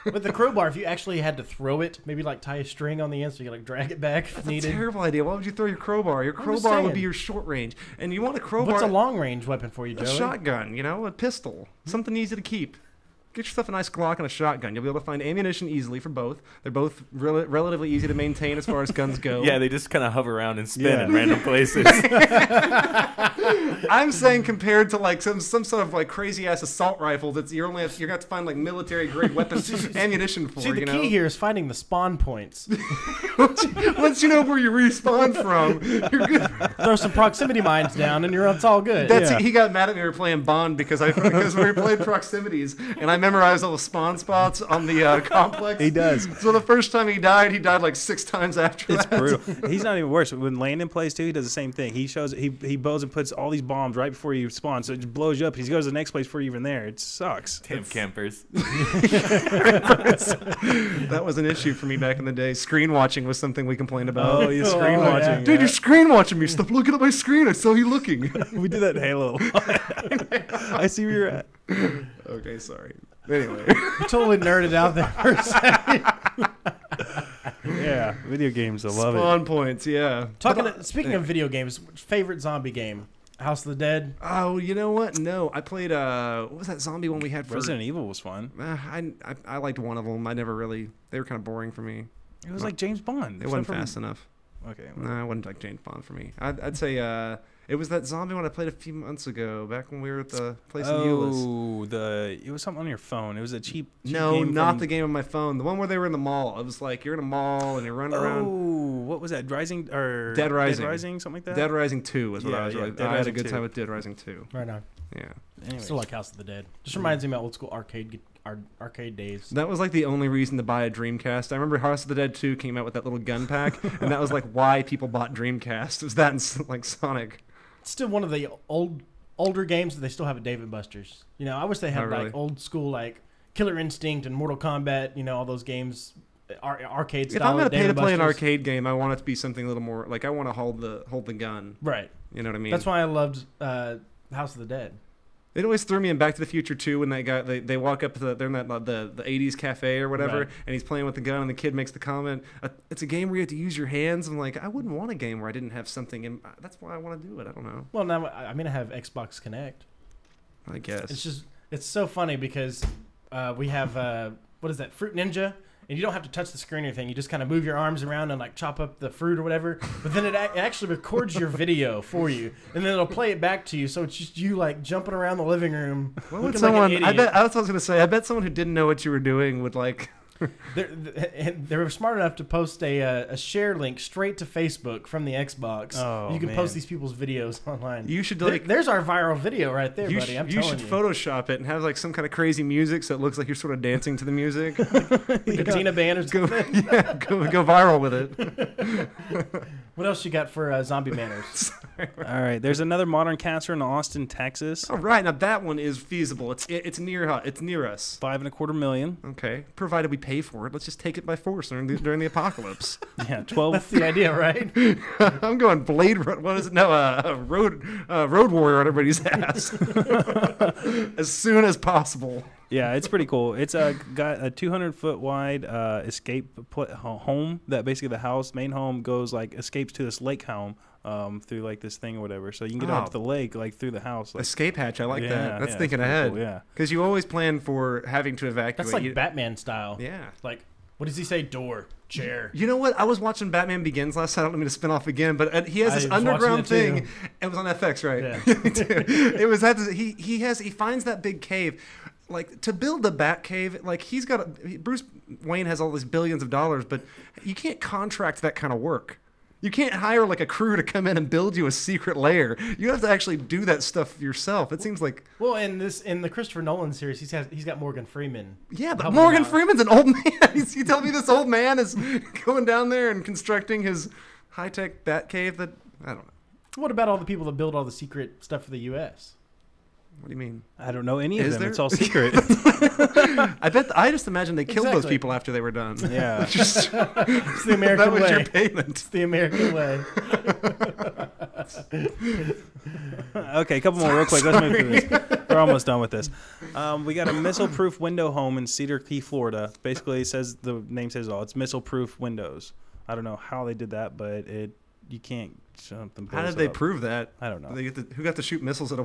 with the crowbar, if you actually had to throw it, maybe like tie a string on the end so you could like drag it back if That's needed. a terrible idea. Why would you throw your crowbar? Your crowbar would be your short range. And you want a crowbar. What's a long range weapon for you, Joey? A shotgun, a pistol. Something easy to keep. Get yourself a nice Glock and a shotgun. You'll be able to find ammunition easily for both. They're both relatively easy to maintain as far as guns go. Yeah, they just kind of hover around and spin in random places. I'm saying compared to like some sort of like crazy ass assault rifle that's you're gonna have to find like military grade weapons ammunition for. See, the key here is finding the spawn points. Once you know where you respawn from, you're good. Throw some proximity mines down, and it's all good. He got mad at me. We were playing Bond because we were playing proximities, and I memorized all the spawn spots on the complex. He does. So the first time he died like 6 times after It's that. brutal. He's not even worse. When Landon plays too, he does the same thing. He bows and puts all these bombs right before you spawn, so it just blows you up. He goes to the next place before you're even there. It sucks. Damn campers. That was an issue for me back in the day. Screen watching was something we complained about. Oh, he's screen watching. Yeah. Dude, you're screen watching me. Stop looking at my screen. I saw you looking. We did that in Halo. I see where you're at. Okay, sorry. Anyway. You totally nerded out there for a second. Yeah, video games. I love Spawn points, yeah. Speaking of video games, favorite zombie game? House of the Dead? Oh, you know what? No, I played, what was that zombie one we had it. for? Resident Evil was fun. I liked one of them. They were kind of boring for me. It was like James Bond. It wasn't fast enough. Okay. No, it wasn't like James Bond for me. I'd say it was that zombie one I played a few months ago, back when we were at the place in Euless. It was something on your phone. It was a cheap No, game not the game on my phone. The one where they were in the mall. It was like you're in a mall and you're running around. Oh, what was that? Dead Rising, Dead Rising, something like that. Dead Rising 2 was what I was. Yeah, Really, Dead I had a Rising good 2. time with Dead Rising 2. Right on. Yeah. Anyways. Still like House of the Dead. Just reminds me of my old school arcade days. That was like the only reason to buy a Dreamcast. I remember House of the Dead 2 came out with that little gun pack, and that was like why people bought Dreamcast. It was that and like Sonic. It's still one of the older games that they still have at Dave & Buster's. I wish they had like old school like Killer Instinct and Mortal Kombat. All those games, arcade style. If I'm gonna pay to play an Buster's. arcade game, I want it to be something a little more like I want to hold the gun. Right. You know what I mean? That's why I loved House of the Dead. It always threw me in Back to the Future 2 when that guy they walk up to they're in that the 80s cafe or whatever, Right. and he's playing with the gun and the kid makes the comment, it's a game where you have to use your hands. I'm like, I wouldn't want a game where I didn't have something in. That's why I want to do it. I don't know. Well, now I have Xbox Connect. I guess It's so funny because we have what is that, Fruit Ninja, and you don't have to touch the screen or anything. You just kind of move your arms around and like chop up the fruit or whatever. But then it actually records your video for you, and then it'll play it back to you. So it's just you like jumping around the living room. What would looking someone? like an I idiot. bet I was gonna say. I bet someone who didn't know what you were doing would like. They were smart enough to post a share link straight to Facebook from the Xbox. Oh, you can man. post these people's videos online. You should like. There's our viral video right there, buddy. I'm you telling should you. Photoshop it and have like some kind of crazy music so it looks like you're sort of dancing to the music. The Tina band or go, something. go viral with it. What else you got for zombie manners? All right. There's another modern caster in Austin, Texas. All right, now that one is feasible. It's near us. $5.25 million. Okay, provided we pay for it. Let's just take it by force during the apocalypse. Yeah, 12. That's the idea, right? I'm going Blade Run. What is it? No, Road Warrior on everybody's ass as soon as possible. Yeah, it's pretty cool. It's got a 200-foot wide home that basically the main home goes escapes to this lake home through this thing or whatever. So you can get out to the lake through the house. Escape hatch. I like that. That's thinking ahead. Cool, yeah, because you always plan for having to evacuate. That's like Batman style. Yeah. What does he say? Door, chair. You know what? I was watching Batman Begins last night. I don't need to spin off again, but he has this underground thing. It was on FX, right? Yeah. It was he finds that big cave. To build the Bat Cave, Bruce Wayne has all these billions of dollars, but you can't contract that kind of work. You can't hire a crew to come in and build you a secret lair. You have to actually do that stuff yourself. It seems like in the Christopher Nolan series, he's got Morgan Freeman. Yeah, but Morgan Freeman's an old man. You tell me this old man is going down there and constructing his high-tech Bat Cave? That I don't know. What about all the people that build all the secret stuff for the U.S.? What do you mean? I don't know any of them. It's all secret. I just imagine they killed those people after they were done. Yeah. It's the American way. That was your payment. It's the American way. Okay, a couple more real quick. Let's move through this. We're almost done with this. We got a missile-proof window home in Cedar Key, Florida. Basically, the name says it all. It's missile-proof windows. I don't know how they did that, but you can't. How did they prove that? I don't know. Who got to shoot missiles at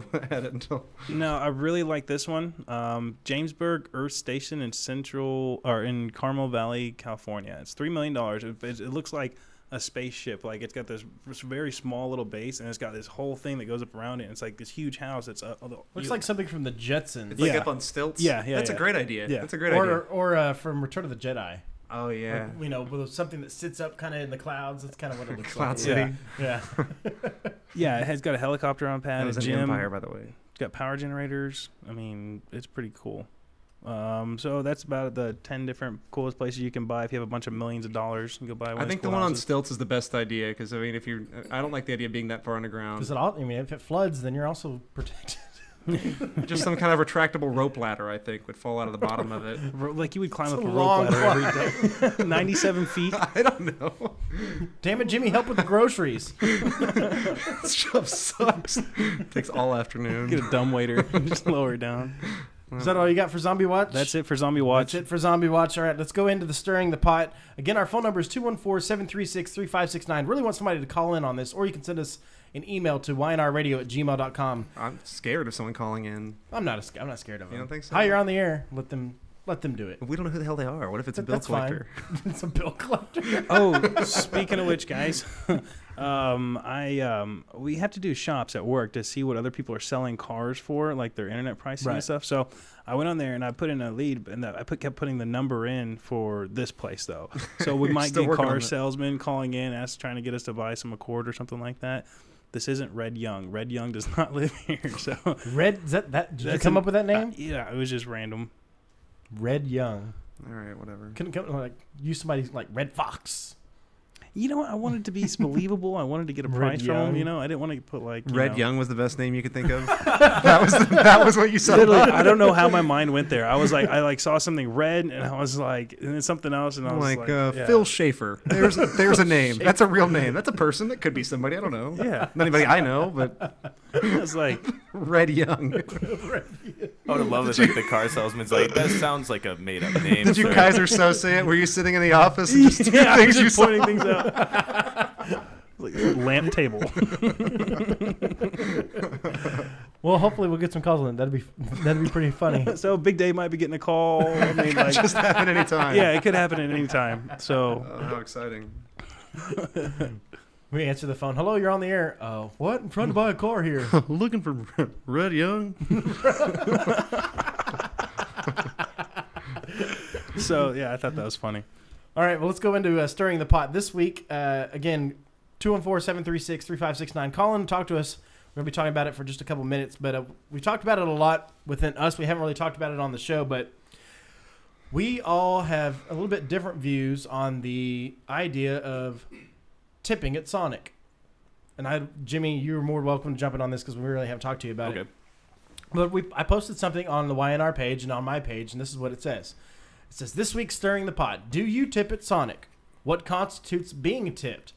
it until? No, I really like this one. Jamesburg Earth Station in Carmel Valley, California. It's $3 million. It looks like a spaceship. It's got this very small little base, and it's got this whole thing that goes up around it. And it's this huge house. It's looks like something from the Jetsons. It's up on stilts. Yeah. That's a great idea. Yeah. That's a great idea. Or from Return of the Jedi. Oh yeah, with something that sits up kind of in the clouds. That's kind of what it looks Cloud like. City. Yeah. Yeah, it has got a helicopter on pad. That was a an gym. Empire, by the way. It's got power generators. I mean, it's pretty cool. So that's about the 10 different coolest places you can buy if you have a bunch of millions of dollars. You can go buy one. I think the one on stilts is the best idea because I don't like the idea of being that far underground. Because if it floods, then you're also protected. Just some kind of retractable rope ladder, I think, would fall out of the bottom of it. You would climb up a rope ladder every day. 97 feet. I don't know. Damn it, Jimmy, help with the groceries. This job sucks. Takes all afternoon. Get a dumbwaiter and just lower it down. Is that all you got for Zombie Watch? That's it for Zombie Watch. That's it for Zombie Watch. All right, let's go into the Stirring the Pot. Again, our phone number is 214-736-3569. Really want somebody to call in on this, or you can send us an email to ynrradio@gmail.com. I'm scared of someone calling in. I'm not scared of them. You don't think so? Hi, you're on the air. Let them do it. We don't know who the hell they are. What if it's a bill collector? It's a bill collector. Oh, speaking of which, guys, we have to do shops at work to see what other people are selling cars for, like their internet pricing and stuff. So I went on there and I put in a lead, and I kept putting the number in for this place though. So we might get car salesmen calling in, trying to get us to buy some Accord or something like that. This isn't Red Young. Red Young does not live here. So Did you come up with that name? Yeah, it was just random. Red Young. All right, whatever. Couldn't come use somebody like Red Fox. You know what? I wanted to be believable. I wanted to get a price from him. I didn't want to put Red Young was the best name you could think of. that was what you said. Literally, I don't know how my mind went there. I was like, I saw something red, and I was like, and then something else, and I was like, Phil Schaefer. There's a name. That's a real name. That's a person. That could be somebody. I don't know. Yeah, not anybody I know, but I was like, Red Young. I would have loved it. The car salesman's like, that sounds like a made up name. Did you Kaiser Sose it? Were you sitting in the office and just I was just pointing things out? Like lamp table. Well, hopefully we'll get some calls in. That'd be pretty funny. So Big Dave might be getting a call. I mean, just happen anytime. Yeah, it could happen at any time. So how exciting. We answer the phone. Hello, you're on the air. What? I'm trying to buy a car here. Looking for Red Young. So yeah, I thought that was funny. All right, well, let's go into Stirring the Pot. This week, again, 214-736-3569. Call in and talk to us. We're going to be talking about it for just a couple minutes, but we've talked about it a lot within us. We haven't really talked about it on the show, but we all have a little bit different views on the idea of tipping at Sonic. and Jimmy, you're more welcome to jump in on this because we really haven't talked to you about it. But I posted something on the YNR page and on my page, and this is what it says. It says, this week stirring the pot. Do you tip at Sonic? What constitutes being tipped?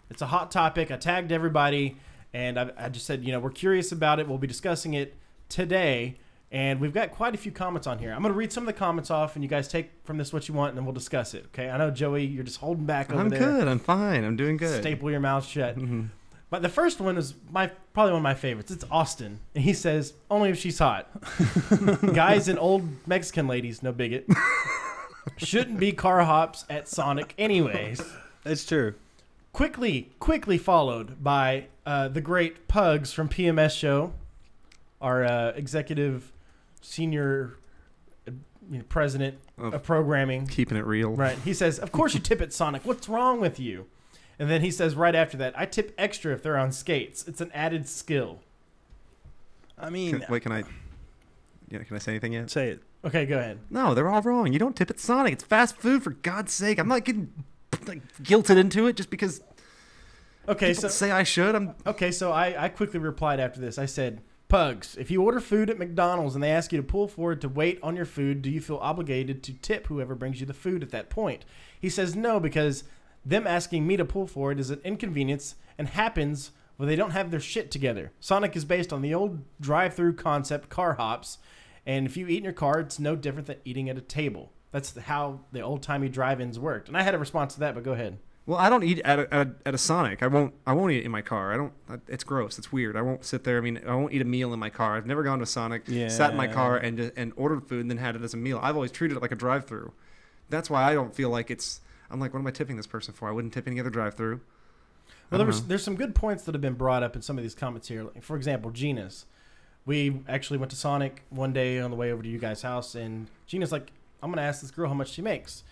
It's a hot topic. I tagged everybody, and I just said, we're curious about it. We'll be discussing it today, and we've got quite a few comments on here. I'm going to read some of the comments off, and you guys take from this what you want, and then we'll discuss it, okay? I know, Joey, you're just holding back over there. I'm good. I'm fine. I'm doing good. Staple your mouth shut. But the first one is probably one of my favorites. It's Austin, and he says, only if she's hot. Guys and old Mexican ladies, no bigot. Shouldn't be car hops at Sonic anyways. It's true. Quickly followed by the great Pugs from PMS Show, our executive senior president of programming. Keeping it real. Right. He says, of course you tip at Sonic. What's wrong with you? And then he says right after that, I tip extra if they're on skates. It's an added skill. I mean... Can I say anything yet? Say it. Okay, go ahead. No, they're all wrong. You don't tip at Sonic. It's fast food, for God's sake. I'm not getting guilted into it just because people say I should. Okay, so I quickly replied after this. I said, Pugs, if you order food at McDonald's and they ask you to pull forward to wait on your food, do you feel obligated to tip whoever brings you the food at that point? He says no, because them asking me to pull forward is an inconvenience and happens when they don't have their shit together. Sonic is based on the old drive-through concept, car hops, and if you eat in your car, it's no different than eating at a table. That's how the old-timey drive-ins worked. And I had a response to that, but go ahead. Well, I don't eat at a Sonic. I won't eat in my car. It's gross. It's weird. I won't sit there. I won't eat a meal in my car. I've never gone to Sonic, sat in my car and ordered food and then had it as a meal. I've always treated it like a drive-through. That's why I don't feel like it's... I'm like, what am I tipping this person for? I wouldn't tip any other drive-through. Well, there's some good points that have been brought up in some of these comments here. Like, for example, Gina's. We actually went to Sonic one day on the way over to you guys' house, and Gina's like, I'm going to ask this girl how much she makes.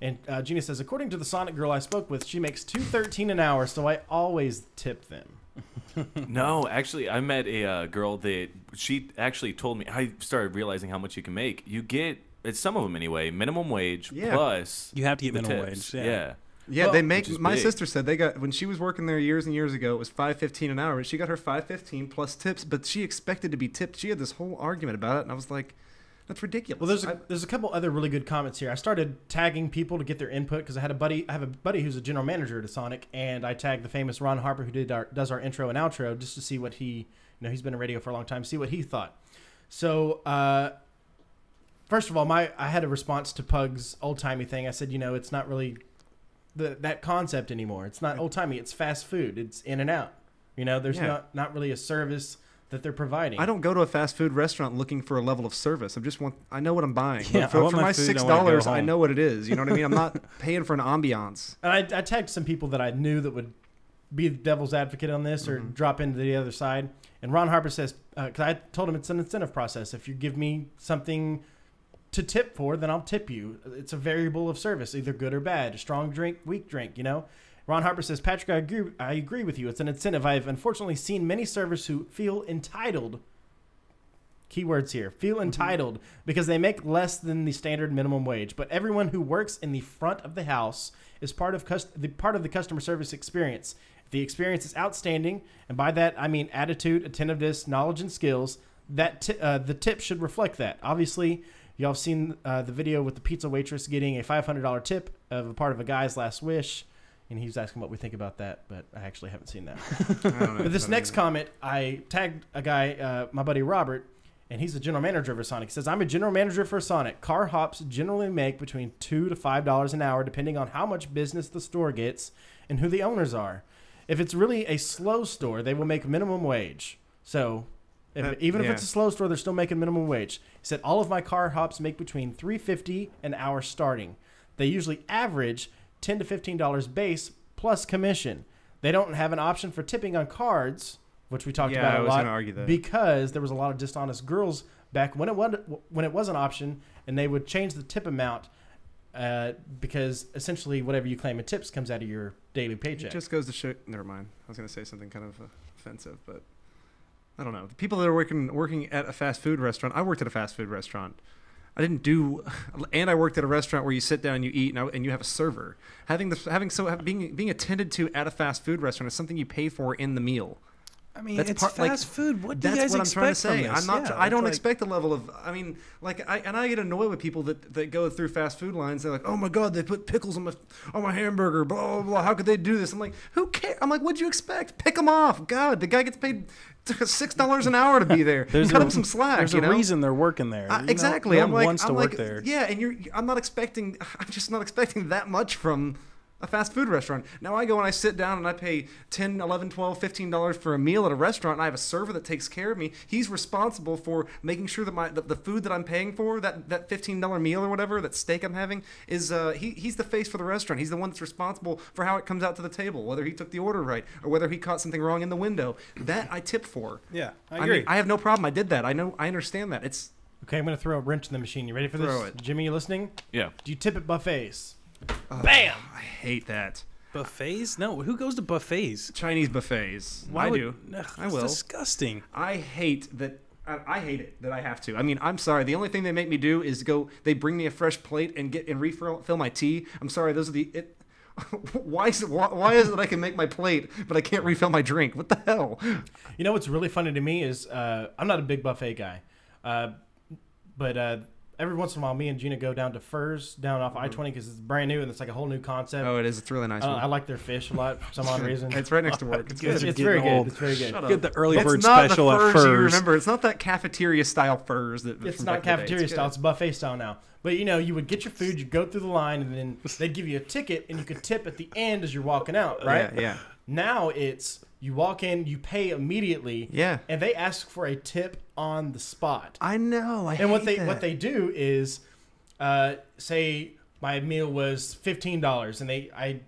And Gina says, according to the Sonic girl I spoke with, she makes $2.13 an hour, so I always tip them. No, actually, I met a girl that she actually told me. I started realizing how much you can make. You get, it's some of them anyway, minimum wage plus you have to get the minimum tips. wage. Yeah. Yeah, well, they make. My big. sister said they got when she was working there years and years ago. It was $5.15 an hour. She got her $5.15 plus tips, but she expected to be tipped. She had this whole argument about it, and I was like, "That's ridiculous." Well, there's a couple other really good comments here. I started tagging people to get their input because I have a buddy who's a general manager at Sonic, and I tagged the famous Ron Harper who does our intro and outro just to see what he's been in radio for a long time, see what he thought. So first of all, I had a response to Pug's old timey thing. I said, it's not really that concept anymore. It's not old timey. It's fast food. It's in and out. There's not really a service that they're providing. I don't go to a fast food restaurant looking for a level of service. I know what I'm buying. Yeah, for my $6, I know what it is. You know what I mean? I'm not paying for an ambiance. And I tagged some people that I knew that would be the devil's advocate on this or drop into the other side. And Ron Harper says, because I told him it's an incentive process. If you give me something to tip for, then I'll tip you. It's a variable of service, either good or bad, a strong drink, weak drink, Ron Harper says, Patrick, I agree with you. It's an incentive. I've unfortunately seen many servers who feel entitled, keywords here, feel entitled because they make less than the standard minimum wage. But everyone who works in the front of the house is part of the customer service experience. If the experience is outstanding, and by that I mean attitude, attentiveness, knowledge, and skills, that the tip should reflect that. Obviously, y'all have seen the video with the pizza waitress getting a $500 tip of a part of a guy's last wish. And he was asking what we think about that, but I actually haven't seen that. But this next comment, I tagged a guy, my buddy Robert, and he's the general manager of Sonic. He says, I'm a general manager for Sonic. Car hops generally make between $2 to $5 an hour, depending on how much business the store gets and who the owners are. If it's really a slow store, they will make minimum wage. So even if it's a slow store, they're still making minimum wage. He said, all of my car hops make between $3.50 an hour starting. They usually average $10 to $15 base plus commission. They don't have an option for tipping on cards, which we talked about a lot, gonna argue that. because there was a lot of dishonest girls back when it was an option, and they would change the tip amount because essentially whatever you claim in tips comes out of your daily paycheck. It just goes to show. Never mind. I was going to say something kind of offensive, but I don't know. The people that are working at a fast food restaurant. I worked at a fast food restaurant. I didn't do, and I worked at a restaurant where you sit down, you eat, and you have a server. Being attended to at a fast food restaurant is something you pay for in the meal. I mean, it's fast food. What do you guys That's what I'm trying to say. From this? I don't expect the level of. I mean, I get annoyed with people that go through fast food lines. They're like, "Oh my god, they put pickles on my hamburger." Blah blah blah. How could they do this? I'm like, who cares? I'm like, what'd you expect? Pick them off. God, the guy gets paid $6 an hour to be there. Cut him some slack. There's a reason they're working there. Exactly. No one wants to work there. Yeah, and I'm just not expecting that much from a fast food restaurant. Now I go and I sit down and I pay $10, $11, $12, $15 for a meal at a restaurant, and I have a server that takes care of me. He's responsible for making sure that the food that I'm paying for, that $15 meal or whatever, that steak I'm having, is he's the face for the restaurant. He's the one that's responsible for how it comes out to the table, whether he took the order right or whether he caught something wrong in the window. That I tip for. Yeah, I agree. I have no problem. I did that. I understand that. It's okay. I'm going to throw a wrench in the machine. You ready for this? Throw it. Jimmy, you listening? Yeah. Do you tip at buffets? Bam! I hate that. Buffets? No, who goes to buffets? Chinese buffets. I do. I will. It's disgusting. I hate that. I hate it that I have to. I mean, I'm sorry. The only thing they make me do is they bring me a fresh plate and refill my tea. I'm sorry. Those are why is it I can make my plate but I can't refill my drink? What the hell? You know what's really funny to me is I'm not a big buffet guy, but every once in a while, me and Gina go down to Furs down off I-20 because it's brand new and it's like a whole new concept. Oh, it is. It's really nice. I like their fish a lot for some odd reason. It's right next to work. It's good. It's very good. It's very good. Get the early bird It's not special the at furs you Furs. remember, it's not that cafeteria style furs. It's not cafeteria style. It's buffet style now. But you would get your food, you go through the line, and then they'd give you a ticket, and you could tip at the end as you're walking out, right? Yeah. Now it's you walk in, you pay immediately, and they ask for a tip on the spot. I know. And what they do is, say my meal was $15, and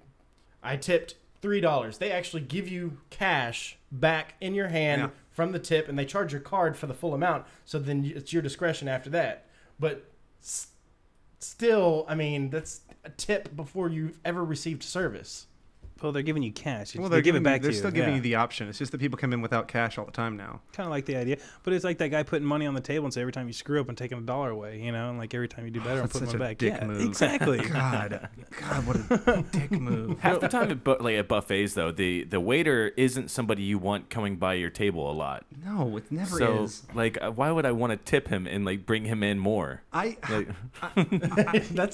I tipped $3. They actually give you cash back in your hand from the tip, and they charge your card for the full amount. So then it's your discretion after that. But still, I mean, that's a tip before you've ever received service. Well, they're giving you cash. Well, they give it back to you. They're still giving you the option. It's just that people come in without cash all the time now. Kind of like the idea. But it's like that guy putting money on the table and say every time you screw up and taking $1 away, and like every time you do better and putting one back. Dick move. Exactly. God, what a dick move. Half the time at buffets, though, the waiter isn't somebody you want coming by your table a lot. No, it never is. So, why would I want to tip him and bring him in more? That's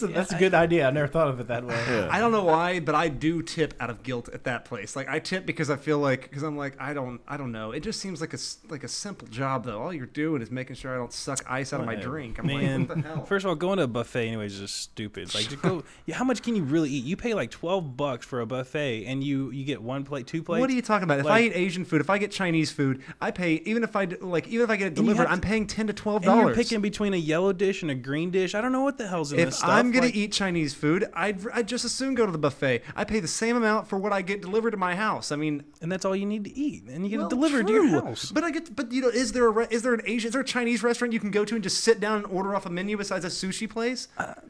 a good idea. I never thought of it that way. Yeah. I don't know why, but I do tip out of guilt at that place. Like I tip because I feel like I don't know. It just seems like a simple job though. All you're doing is making sure I don't suck ice out of my drink. I'm like, what the hell? First of all, going to a buffet anyways is just stupid. Like, just go. How much can you really eat? You pay like $12 for a buffet, and you get one plate, 2 plates. What are you talking about? If I eat Asian food, if I get Chinese food, I pay even if I get it delivered, I'm paying $10 to $12. And you're picking between a yellow dish and a green dish. I don't know what the hell's in this stuff. If I'm gonna eat Chinese food, I'd just as soon go to the buffet. I pay the same amount for what I get delivered to my house. I mean, and that's all you need to eat, and you get it delivered to your house. But is there a Chinese restaurant you can go to and just sit down and order off a menu besides a sushi place?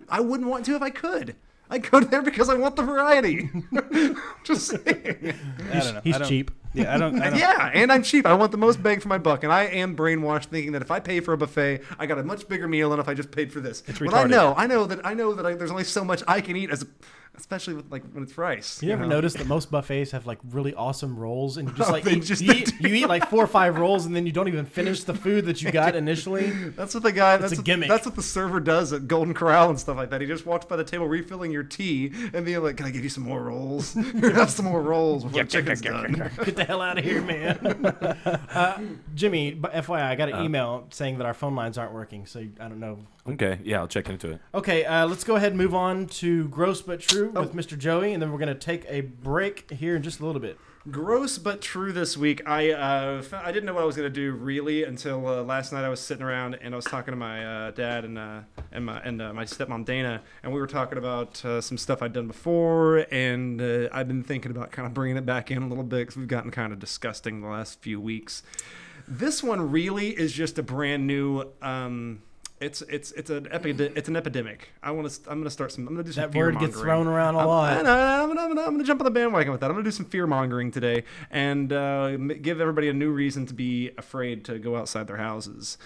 I wouldn't want to if I could. I go there because I want the variety. Just saying. I don't know. He's cheap. Yeah, I don't. Yeah, and I'm cheap. I want the most bang for my buck, and I am brainwashed thinking that if I pay for a buffet, I got a much bigger meal than if I just paid for this. It's retarded. retarded. I know that there's only so much I can eat especially with when it's rice. You ever notice that most buffets have like really awesome rolls, and you just you eat like 4 or 5 rolls, and then you don't even finish the food that you got initially. That's what the guy. That's a gimmick. That's what the server does at Golden Corral and stuff like that. He just walks by the table refilling your tea and being like, "Can I give you some more rolls? Have some more rolls before the chicken's done." Get the hell out of here, man. Jimmy, FYI, I got an email saying that our phone lines aren't working, so I don't know. Okay, yeah, I'll check into it. Okay, let's go ahead and move on to Gross But True with Mr. Joey, and then we're going to take a break here in just a little bit. Gross but true this week. I didn't know what I was gonna do really until last night. I was sitting around and I was talking to my dad and my stepmom Dana, and we were talking about some stuff I'd done before, and I've been thinking about kind of bringing it back in a little bit because we've gotten kind of disgusting the last few weeks. This one really is just a brand new. It's an epidemic. I'm gonna do some That fear word mongering. gets thrown around a lot. I'm gonna jump on the bandwagon with that. I'm gonna do some fear mongering today and give everybody a new reason to be afraid to go outside their houses.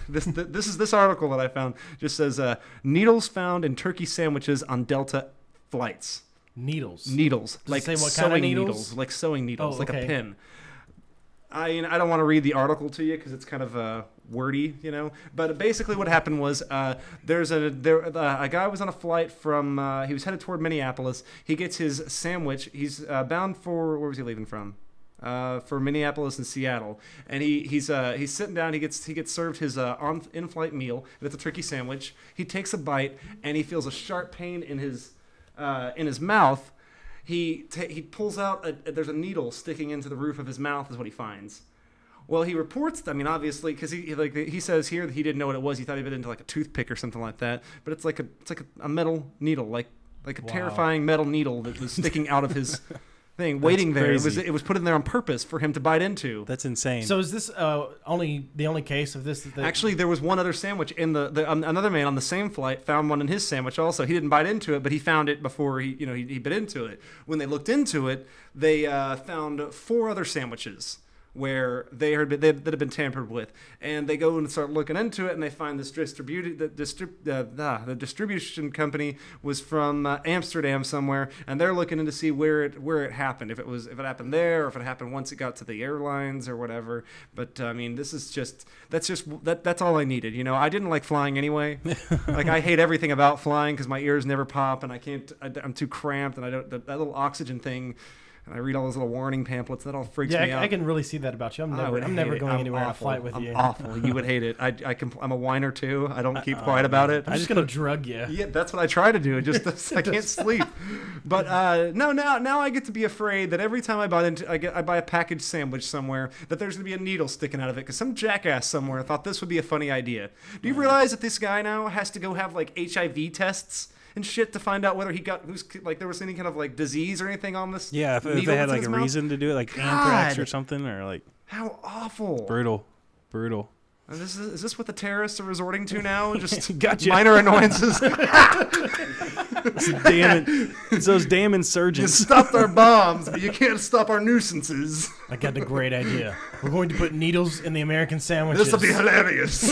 This article that I found just says needles found in turkey sandwiches on Delta flights. Needles, like say what sewing kind of needles? like sewing needles, Oh, like okay. a pin. I don't want to read the article to you because it's kind of wordy, But basically, what happened was a guy was on a flight from he was headed toward Minneapolis. He gets his sandwich. He's bound for where was he leaving from? For Minneapolis and Seattle, and he's sitting down. He gets served his in-flight meal. And it's a turkey sandwich. He takes a bite and he feels a sharp pain in his mouth. He pulls out there's a needle sticking into the roof of his mouth is what he finds. Well, he reports. I mean, obviously, because he says here that he didn't know what it was. He thought he bit into like a toothpick or something like that. But it's like a metal needle, like a terrifying metal needle that was sticking out of his thing, waiting there. It was put in there on purpose for him to bite into. That's insane. So is this only the only case of this? Actually, there was one other sandwich in another man on the same flight found one in his sandwich also. He didn't bite into it, but he found it before he bit into it. When they looked into it, they found 4 other sandwiches where that had been tampered with, and they go and start looking into it, and they find this the distribution company was from Amsterdam somewhere, and they're looking in to see where it happened, if it happened there, or if it happened once it got to the airlines or whatever. But I mean, that's all I needed. I didn't like flying anyway. Like I hate everything about flying because my ears never pop, and I'm too cramped, and I don't that little oxygen thing. And I read all those little warning pamphlets. That all freaks me out. I can really see that about you. I'm never going anywhere on a flight with you. I'm awful. You would hate it. I'm a whiner too. I don't keep quiet about it. I'm just gonna drug you. Yeah, that's what I try to do. I can't sleep. But now I get to be afraid that every time I buy a packaged sandwich somewhere that there's gonna be a needle sticking out of it because some jackass somewhere thought this would be a funny idea. Do you realize that this guy now has to go have like HIV tests and shit to find out whether there was any kind of like disease or anything on this? Yeah, if they had like a reason to do it, like anthrax or something, or like how awful, brutal. Is this what the terrorists are resorting to now? Just gotcha. Minor annoyances. It's those damn insurgents. You stopped our bombs, but you can't stop our nuisances. I got a great idea. We're going to put needles in the American sandwiches. This will be hilarious.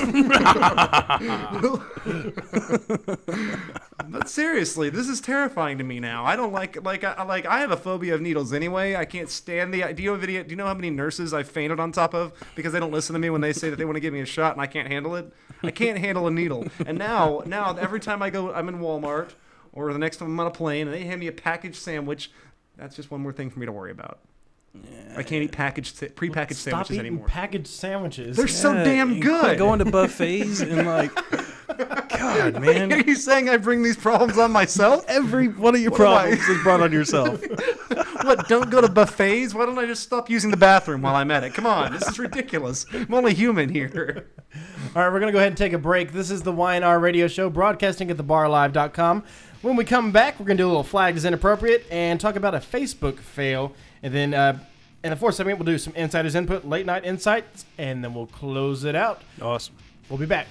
But seriously, this is terrifying to me now. I don't I have a phobia of needles anyway. I can't stand the idea. Do you know how many nurses I've fainted on top of because they don't listen to me when they say that they want to give me a shot and I can't handle it? I can't handle a needle. And now every time I'm in Walmart or the next time I'm on a plane and they hand me a packaged sandwich, that's just one more thing for me to worry about. Yeah. I can't eat prepackaged sandwiches anymore. Packaged sandwiches. They're so damn good. Going to buffets and like, God, man. Are you saying I bring these problems on myself? Every one of your problems is brought on yourself. What? Don't go to buffets? Why don't I just stop using the bathroom while I'm at it? Come on, this is ridiculous. I'm only human here. All right, we're gonna go ahead and take a break. This is the YNR Radio Show, broadcasting at thebarlive.com. When we come back, we're gonna do a little flag is inappropriate and talk about a Facebook fail. And then in the fourth segment, we'll do some insiders input, late night insights, and then we'll close it out. Awesome. We'll be back.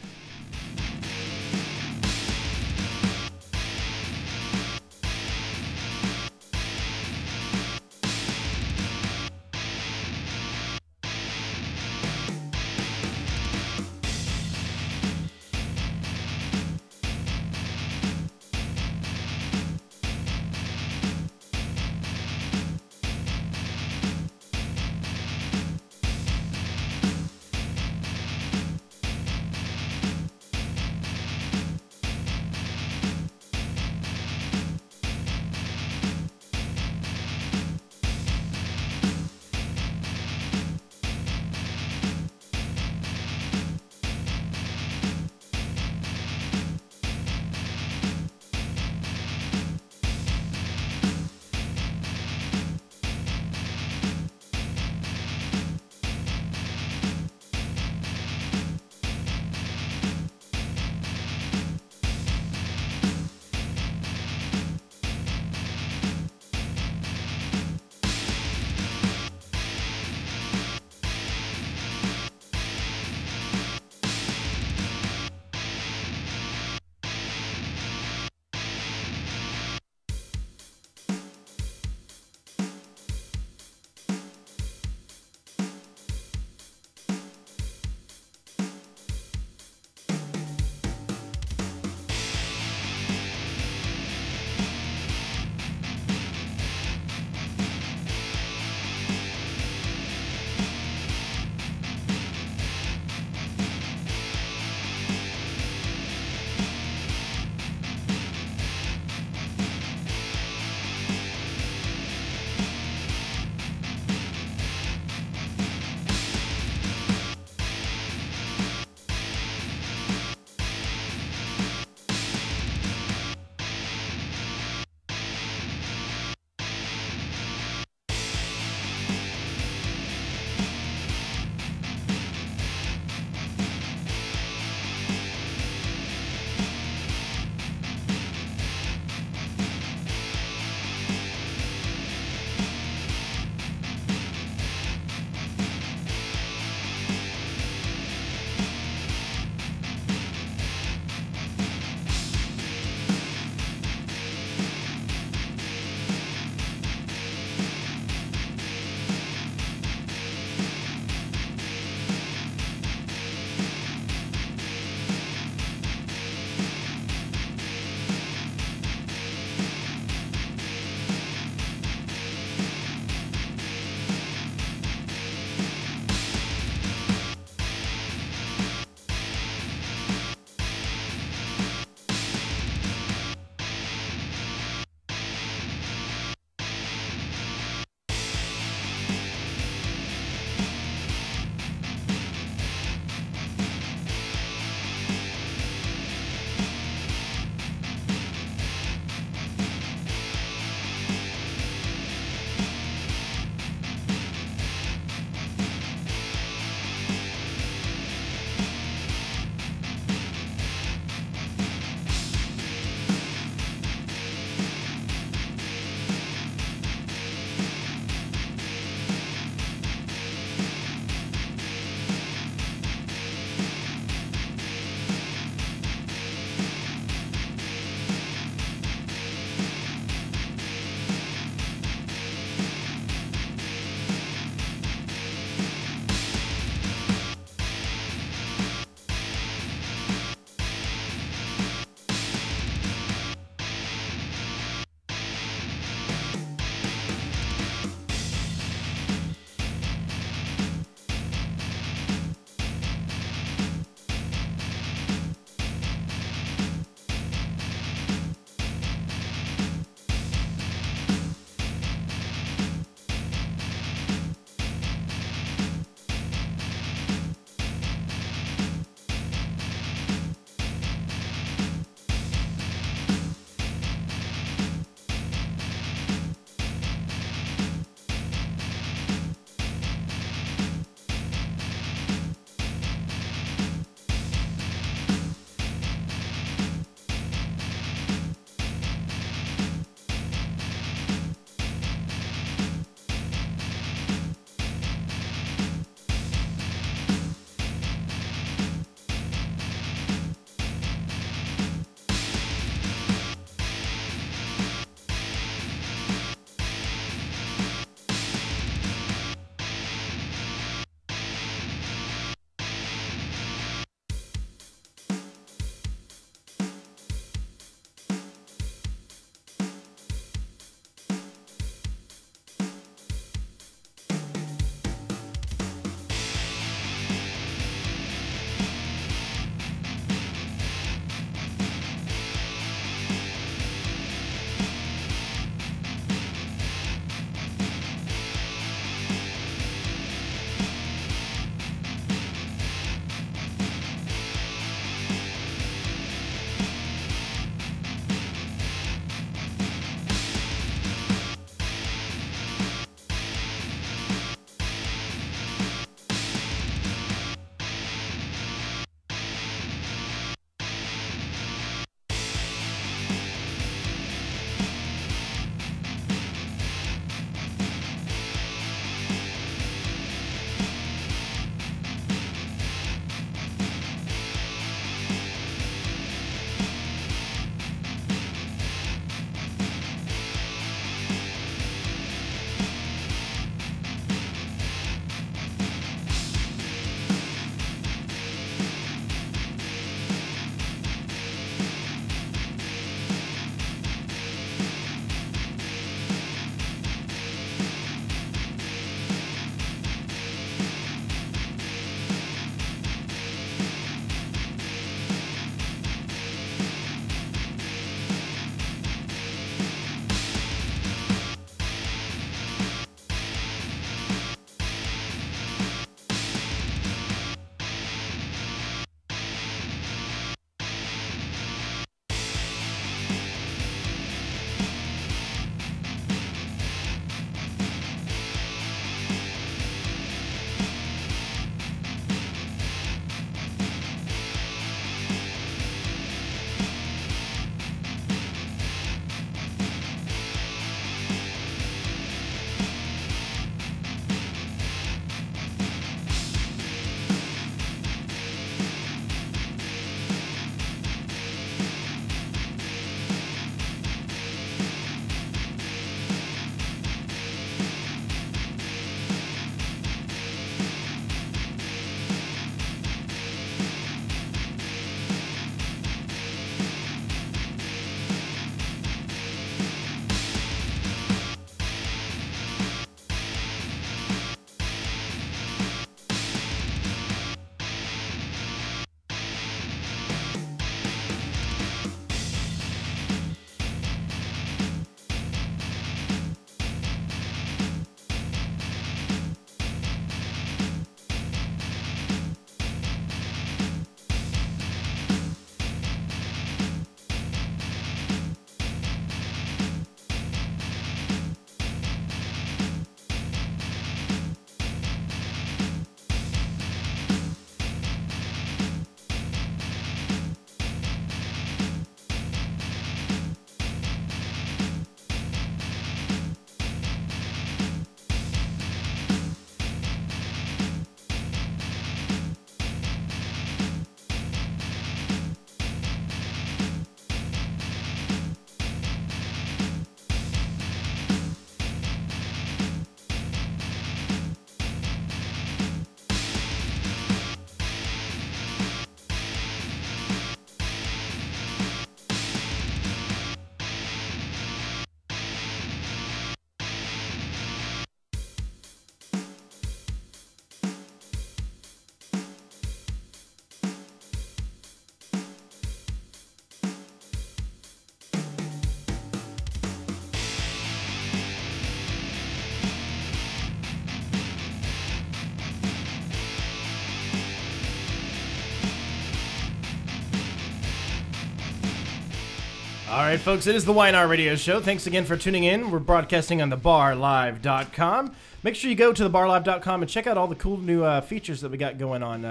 All right, folks, it is the YNR Radio Show. Thanks again for tuning in. We're broadcasting on thebarlive.com. Make sure you go to thebarlive.com and check out all the cool new features that we got going on.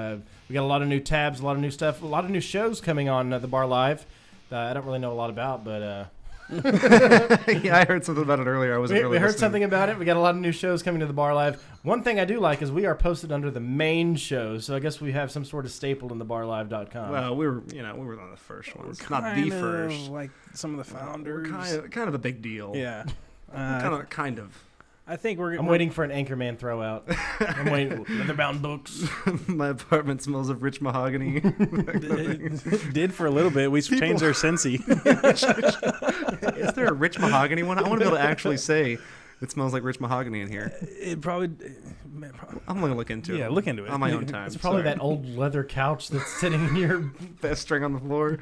We got a lot of new tabs, a lot of new stuff, a lot of new shows coming on The Bar Live. I don't really know a lot about, but... Yeah, I heard something about it earlier. We heard something about it. We got a lot of new shows coming to The Bar Live. One thing I do like is we are posted under the main show, so I guess we have some sort of staple in thebarlive.com. Well, we were on the first ones, not the first. Like some of the founders. Kind of a big deal. Yeah. Kind of. I think I'm waiting for an Anchorman throw out. I'm waiting. Leatherbound books. My apartment smells of rich mahogany. It did for a little bit. We changed our Scentsy. Is there a rich mahogany one? I want to be able to actually say it smells like rich mahogany in here. It probably. I'm going to look into it. Yeah, look into it. On my own time. It's probably that old leather couch that's sitting in your... best string on the floor.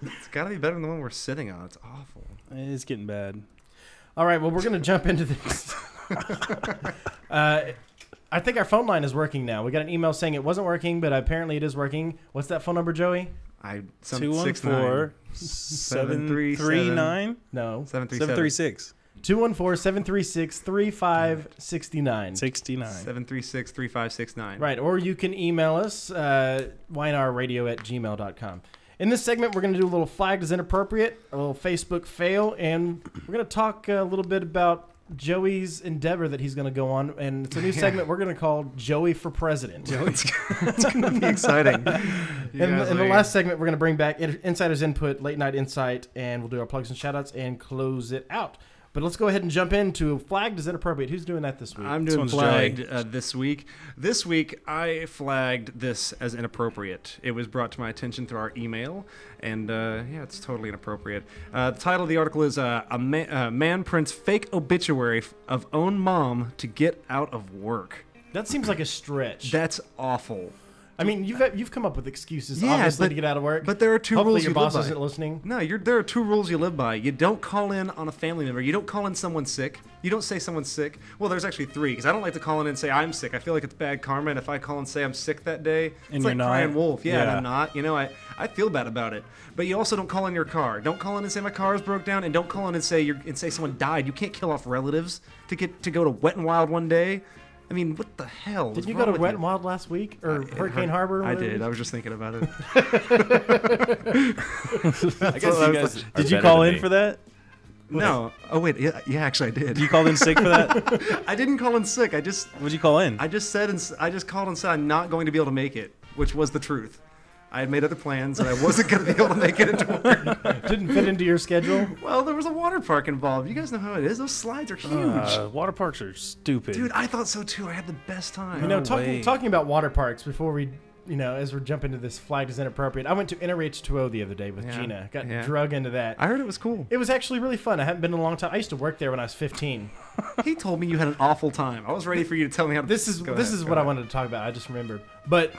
It's got to be better than the one we're sitting on. It's awful. It's getting bad. All right, well, we're going to jump into this. I think our phone line is working now. We got an email saying it wasn't working, but apparently it is working. What's that phone number, Joey? 214-739? No. 736. 214-736-3569. 736-3569. Right, or you can email us, ynrradio@gmail.com. In this segment, we're going to do a little flagged as inappropriate, a little Facebook fail, and we're going to talk a little bit about Joey's endeavor that he's going to go on. And it's a new segment we're going to call Joey for President. It's going to be exciting. In the last segment, we're going to bring back Insider's Input, Late Night Insight, and we'll do our plugs and shout-outs and close it out. But let's go ahead and jump into Flagged as Inappropriate. Who's doing that this week? I'm doing Flagged this week. This week, I flagged this as inappropriate. It was brought to my attention through our email, and it's totally inappropriate. The title of the article is A Man Prints Fake Obituary of Own Mom to Get Out of Work. That seems like a stretch. That's awful. I mean, you've come up with excuses, obviously, to get out of work. But there are two Hopefully rules your you live boss by. isn't listening. No, there are two rules you live by. You don't call in on a family member. You don't call in someone sick. You don't say someone's sick. Well, there's actually three, because I don't like to call in and say I'm sick. I feel like it's bad karma, and if I call and say I'm sick that day, it's like crying wolf. Yeah, and I'm not. You know, I feel bad about it. But you also don't call in your car. Don't call in and say my car is broke down, and don't call in and say someone died. You can't kill off relatives to go to Wet and Wild one day. I mean, what the hell? Did you go to Wet and Wild last week? Or Hurricane Harbor? I did. I was just thinking about it. I guess you guys did you call in for that? No. Oh, wait. Yeah, actually, I did. You called in sick for that? I didn't call in sick. What'd you call in? I just called and said I'm not going to be able to make it, which was the truth. I had made other plans, and I wasn't going to be able to make it into work. Didn't fit into your schedule? Well, there was a water park involved. You guys know how it is. Those slides are huge. Water parks are stupid. Dude, I thought so, too. I had the best time. You know, talking about water parks, before we, as we're jumping into this Flagged as Inappropriate, I went to NRH2O the other day with Gina. Got drug into that. I heard it was cool. It was actually really fun. I haven't been in a long time. I used to work there when I was 15. He told me you had an awful time. I was ready for you to tell me how to... This is what I wanted to talk about. I just remembered. But...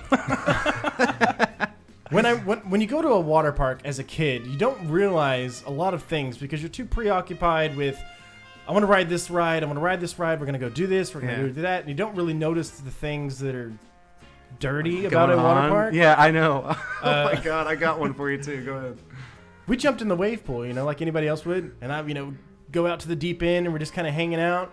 When you go to a water park as a kid, you don't realize a lot of things because you're too preoccupied with, I want to ride this ride, we're going to go do this, we're going to do that, and you don't really notice the things that are dirty about a water park. Yeah, I know. Oh my God, I got one for you too. Go ahead. We jumped in the wave pool, like anybody else would, and I, go out to the deep end and we're just kind of hanging out,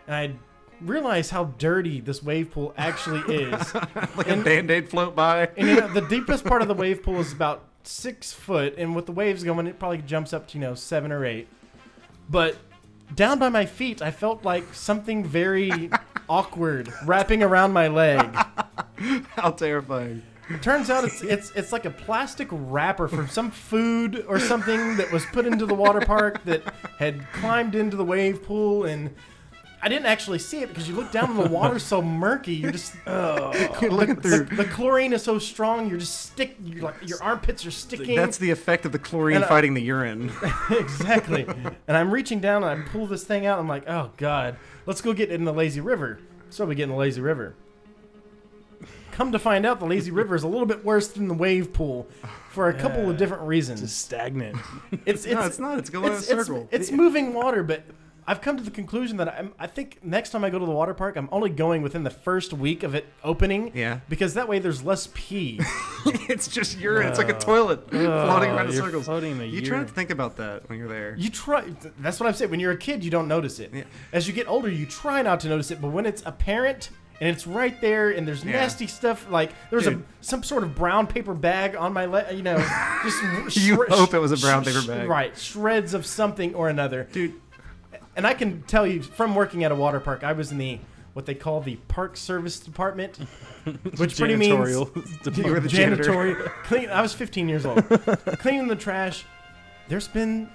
and I realize how dirty this wave pool actually is. Like a Band-Aid float by. And the deepest part of the wave pool is about 6 foot, and with the waves going, it probably jumps up to 7 or 8. But down by my feet, I felt like something very awkward wrapping around my leg. How terrifying. It turns out it's like a plastic wrapper from some food or something that was put into the water park that had climbed into the wave pool, and I didn't actually see it because you look down and the water's so murky. You're just you're looking through. The chlorine is so strong. Your armpits are sticking. That's the effect of the chlorine fighting the urine. Exactly. And I'm reaching down and I pull this thing out. I'm like, oh God, let's go get in the lazy river. So we get in the lazy river. Come to find out, the lazy river is a little bit worse than the wave pool for a couple of different reasons. It's stagnant. No, it's not. It's going in a circle. It's moving water, but I've come to the conclusion that I think next time I go to the water park, I'm only going within the first week of it opening. Yeah. Because that way there's less pee. It's just urine. It's like a toilet floating around in circles. You try to think about that when you're there. You try. That's what I'm saying. When you're a kid, you don't notice it. Yeah. As you get older, you try not to notice it. But when it's apparent and it's right there, and there's nasty stuff like there's some sort of brown paper bag on my leg. Just you hope it was a brown paper bag, right? Shreds of something or another, dude. And I can tell you from working at a water park, I was in what they call the park service department, which pretty means you were the janitorial. Clean. I was 15 years old, cleaning the trash. There's been,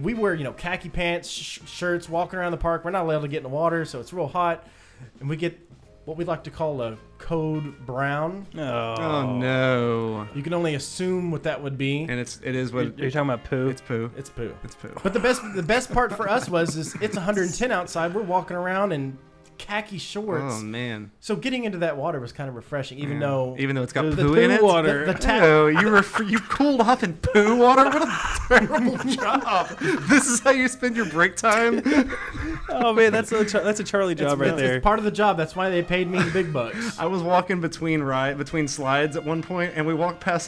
we wear khaki pants, shirts, walking around the park. We're not allowed to get in the water, so it's real hot, and we get what we like to call a code brown. Oh no! You can only assume what that would be. And it is what you're talking about. Poo. It's poo. It's poo. It's poo. But the best part for us is it's 110 outside. We're walking around in khaki shorts. Oh man! So getting into that water was kind of refreshing, even though it's got the poo in it. Water. You cooled off in poo water. What a terrible job! This is how you spend your break time. Oh man, that's a Charlie job right there. It's part of the job. That's why they paid me the big bucks. I was walking between slides at one point, and we walked past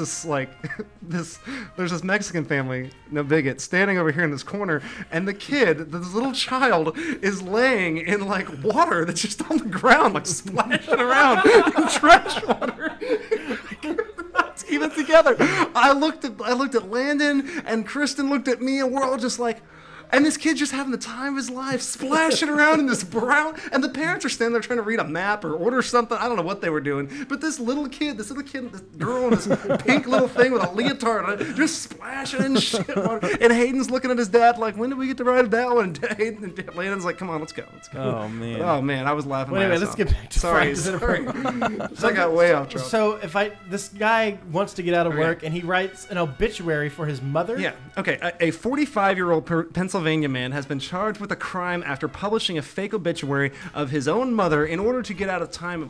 there's this Mexican family, no bigot, standing over here in this corner, and this little child is laying in like water that's just on the ground, like splashing around in trash water. Not even together. I looked at Landon, and Kristen looked at me, and we're all just like. And this kid's just having the time of his life, splashing around in this brown. And the parents are standing there trying to read a map or order something. I don't know what they were doing. But this girl in this pink little thing with a leotard on it, just splashing in shit water. And Hayden's looking at his dad like, when did we get to ride that one? And Landon's like, come on, let's go. Oh, man. Oh, man, I was laughing my ass let's off. get back to Sorry. I got way off track. So this guy wants to get out of work, and he writes an obituary for his mother. Yeah. Okay. A 45-year-old Pennsylvania man has been charged with a crime after publishing a fake obituary of his own mother in order to get time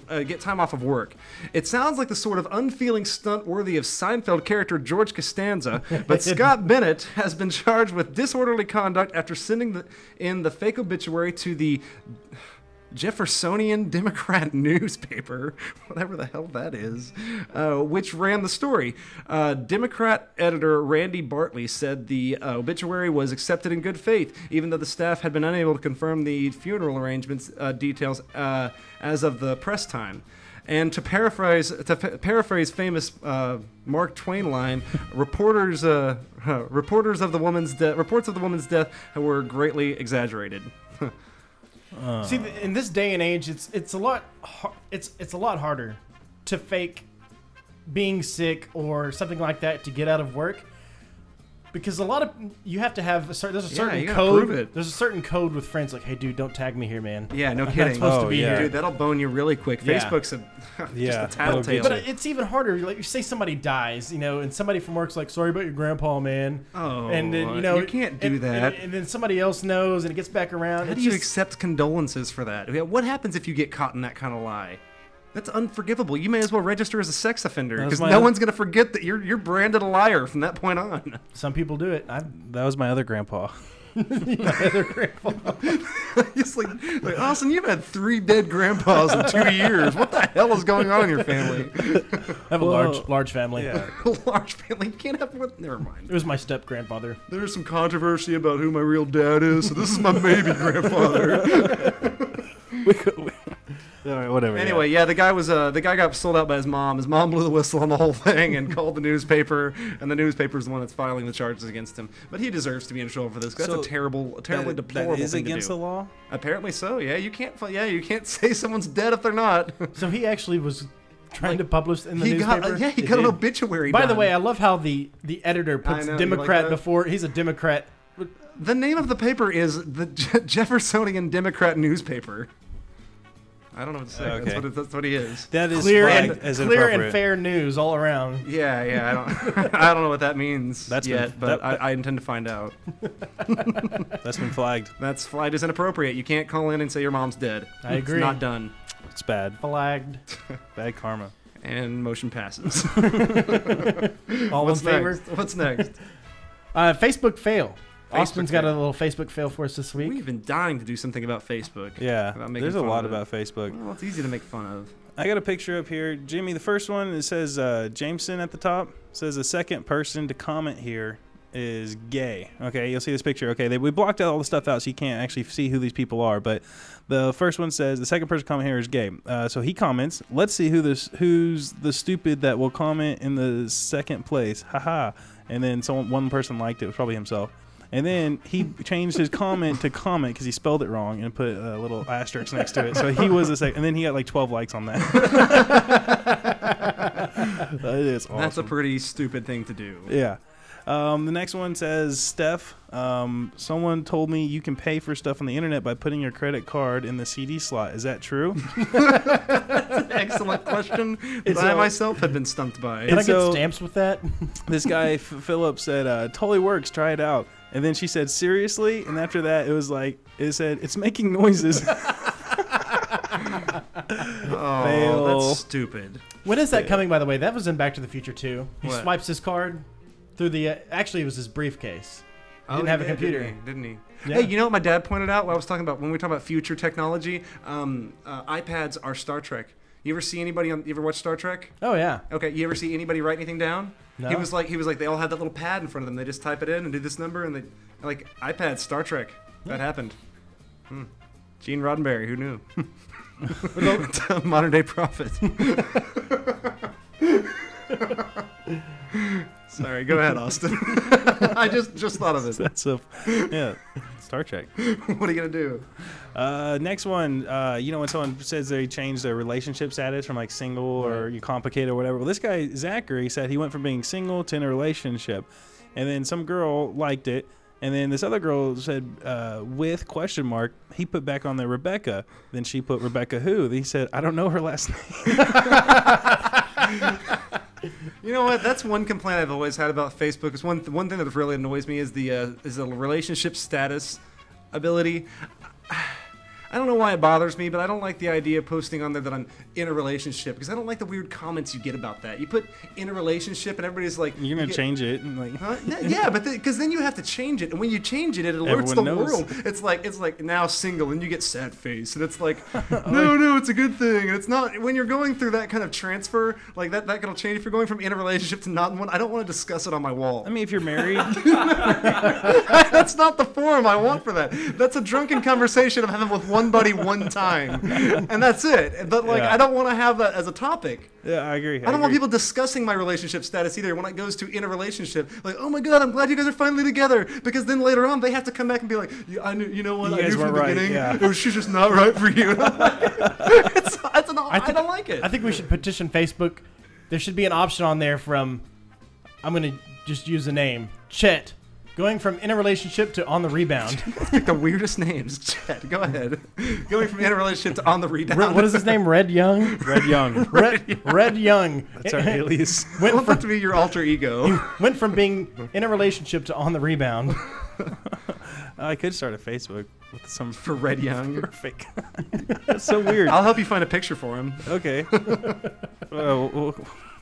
off of work. It sounds like the sort of unfeeling stunt worthy of Seinfeld character George Costanza, but Scott Bennett has been charged with disorderly conduct after sending in the fake obituary to the Jeffersonian Democrat newspaper, whatever the hell that is, which ran the story. Democrat editor Randy Bartley said the obituary was accepted in good faith, even though the staff had been unable to confirm the funeral arrangements details as of the press time. And to paraphrase famous Mark Twain line, reports of the woman's death were greatly exaggerated. See, in this day and age, it's a lot harder to fake being sick or something like that to get out of work, because you have to have there's a certain code. There's a certain code with friends, like, hey, dude, don't tag me here, man. Yeah, no I'm kidding. not supposed to be here. Dude, that'll bone you really quick. Yeah. Facebook's just a tattletale. But it's even harder. Like, you say somebody dies, and somebody from work's like, sorry about your grandpa, man. Oh, and then, you can't do that. And then somebody else knows, and it gets back around. How do you accept condolences for that? What happens if you get caught in that kind of lie? That's unforgivable. You may as well register as a sex offender, because no one's going to forget that you're branded a liar from that point on. Some people do it. That was my other grandpa. It's like, Austin, you've had 3 dead grandpas in 2 years. What the hell is going on in your family? I have a large family. Yeah, a large family. You can't have one. Never mind. It was my step grandfather. There's some controversy about who my real dad is, so this is my maybe grandfather. All right, whatever. Anyway, the guy got sold out by his mom. His mom blew the whistle on the whole thing and called the newspaper, and the newspaper is the one that's filing the charges against him. But he deserves to be in trouble for this. That's a terribly deplorable that is thing against to do. the law. Apparently so. Yeah, you can't say someone's dead if they're not. So he actually was trying to publish in the newspaper. He got an obituary. By the way, I love how the editor puts Democrat before. He's a Democrat. The name of the paper is the Jeffersonian Democrat newspaper. I don't know what to say. Okay. That's what he is. That is clear and fair news all around. Yeah. I don't know what that means but I intend to find out. That's been flagged. That's flagged as inappropriate. You can't call in and say your mom's dead. I agree. It's not done. It's bad. Flagged. Bad karma. And motion passes. All in favor. What's next? Facebook fail. Austin's got a little Facebook fail for us this week. We've been dying to do something about Facebook. Yeah, there's a lot about Facebook. Well, it's easy to make fun of. I got a picture up here. Jimmy, the first one, it says Jameson at the top. It says the second person to comment here is gay. Okay, you'll see this picture. Okay, we blocked all the stuff out so you can't actually see who these people are. But the first one says the second person to comment here is gay. So he comments, let's see who's the stupid that will comment in the second place. Haha. And then one person liked it. It was probably himself. And then he changed his comment to comment because he spelled it wrong and put a little asterisk next to it. So he was the second. And then he got like 12 likes on that. It's awesome. That's a pretty stupid thing to do. Yeah. The next one says, Steph, someone told me you can pay for stuff on the internet by putting your credit card in the CD slot. Is that true? That's an excellent question that I myself have been stumped by. Can I get stamps with that? This guy, Philip, said, totally works. Try it out. And then she said, seriously? And after that, it said, it's making noises. Oh, that's stupid. When is that coming, by the way? That was in Back to the Future 2. He What? swipes his card through the... actually, it was his briefcase. He didn't have a computer. Didn't he? Yeah. Hey, you know what my dad pointed out when I was talking about when we talk about future technology? iPads are Star Trek. You ever see anybody you ever watch Star Trek? Oh, yeah. Okay, you ever see anybody write anything down? No. He was like they all had that little pad in front of them. They just type it in and do this number, and they like iPads, Star Trek. That happened. Gene Roddenberry, who knew? Modern day prophet. Sorry, go ahead, Austin. I just thought of it. Star Trek. What are you gonna do? Next one, when someone says they changed their relationship status from like single or you complicated or whatever. Well, this guy Zachary said he went from being single to in a relationship, and then some girl liked it, and then this other girl said with ? He put back on there Rebecca. Then she put Rebecca who? He said I don't know her last name. You know what? That's one complaint I've always had about Facebook. Is one thing that really annoys me is the relationship status ability. I don't know why it bothers me, but I don't like the idea of posting on there that I'm in a relationship because I don't like the weird comments you get about that. You put in a relationship and everybody's like, You're gonna change it, and like, huh? Yeah, but because then you have to change it, and when you change it, it alerts the world. It's like now single, and you get sad face, and it's like, no, it's a good thing, and it's not. When you're going through that kind of transfer, like that can change. If you're going from in a relationship to not in one, I don't want to discuss it on my wall. I mean, if you're married, that's not the forum I want for that. That's a drunken conversation I'm having with one buddy one time, and that's it. But I don't want to have that as a topic. Yeah, I agree. I don't want people discussing my relationship status either when it goes to in a relationship. Like, oh my God, I'm glad you guys are finally together. Because then later on, they have to come back and be like, I knew, you know what? I knew from the beginning. Yeah. She's just not right for you. I don't like it. I think we should petition Facebook. There should be an option on there from, I'm going to just use the name, Chet. Going from in a relationship to on the rebound. Pick the weirdest names. Chet, go ahead. Going from in a relationship to on the rebound. What is his name? Red Young? Red Young. Red Young. That's our alias. I want that to be your alter ego. Went from being in a relationship to on the rebound. I could start a Facebook with some for Red Young. Fake. That's so weird. I'll help you find a picture for him. Okay.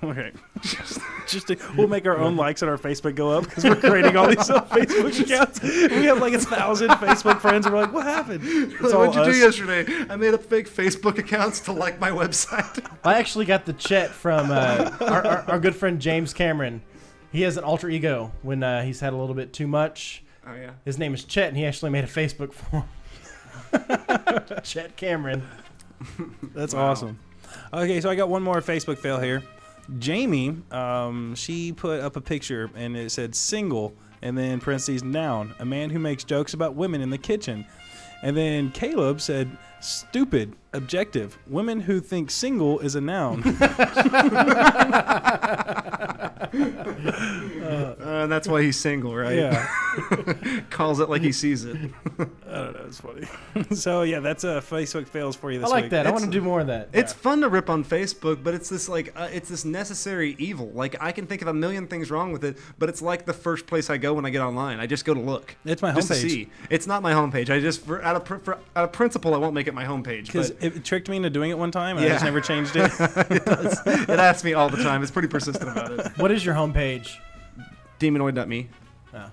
Okay. We'll make our own likes on our Facebook go up because we're creating all these Facebook accounts. We have like 1,000 Facebook friends, and we're like, what happened? What'd you do yesterday? I made up fake Facebook accounts to like my website. I actually got the Chet from our good friend James Cameron. He has an alter ego when he's had a little bit too much. Oh, yeah. His name is Chet, and he actually made a Facebook for him. Chet Cameron. That's awesome. Okay, so I got one more Facebook fail here. Jamie, she put up a picture, and it said single, and then parentheses noun, a man who makes jokes about women in the kitchen. And then Caleb said stupid, objective, women who think single is a noun. That's why he's single, right? Yeah. Calls it like he sees it. I don't know. It's funny. So, yeah, that's Facebook fails for you this week. I like that. I want to do more of that. It's fun to rip on Facebook, but it's this it's this necessary evil. Like, I can think of a million things wrong with it, but it's like the first place I go when I get online. I just go to look. It's my just homepage. To see. It's not my homepage. I just, out of principle, I won't make it my homepage. Because it tricked me into doing it one time, and I just never changed it. It asks me all the time. It's pretty persistent about it. What is your homepage? Demonoid.me. Oh.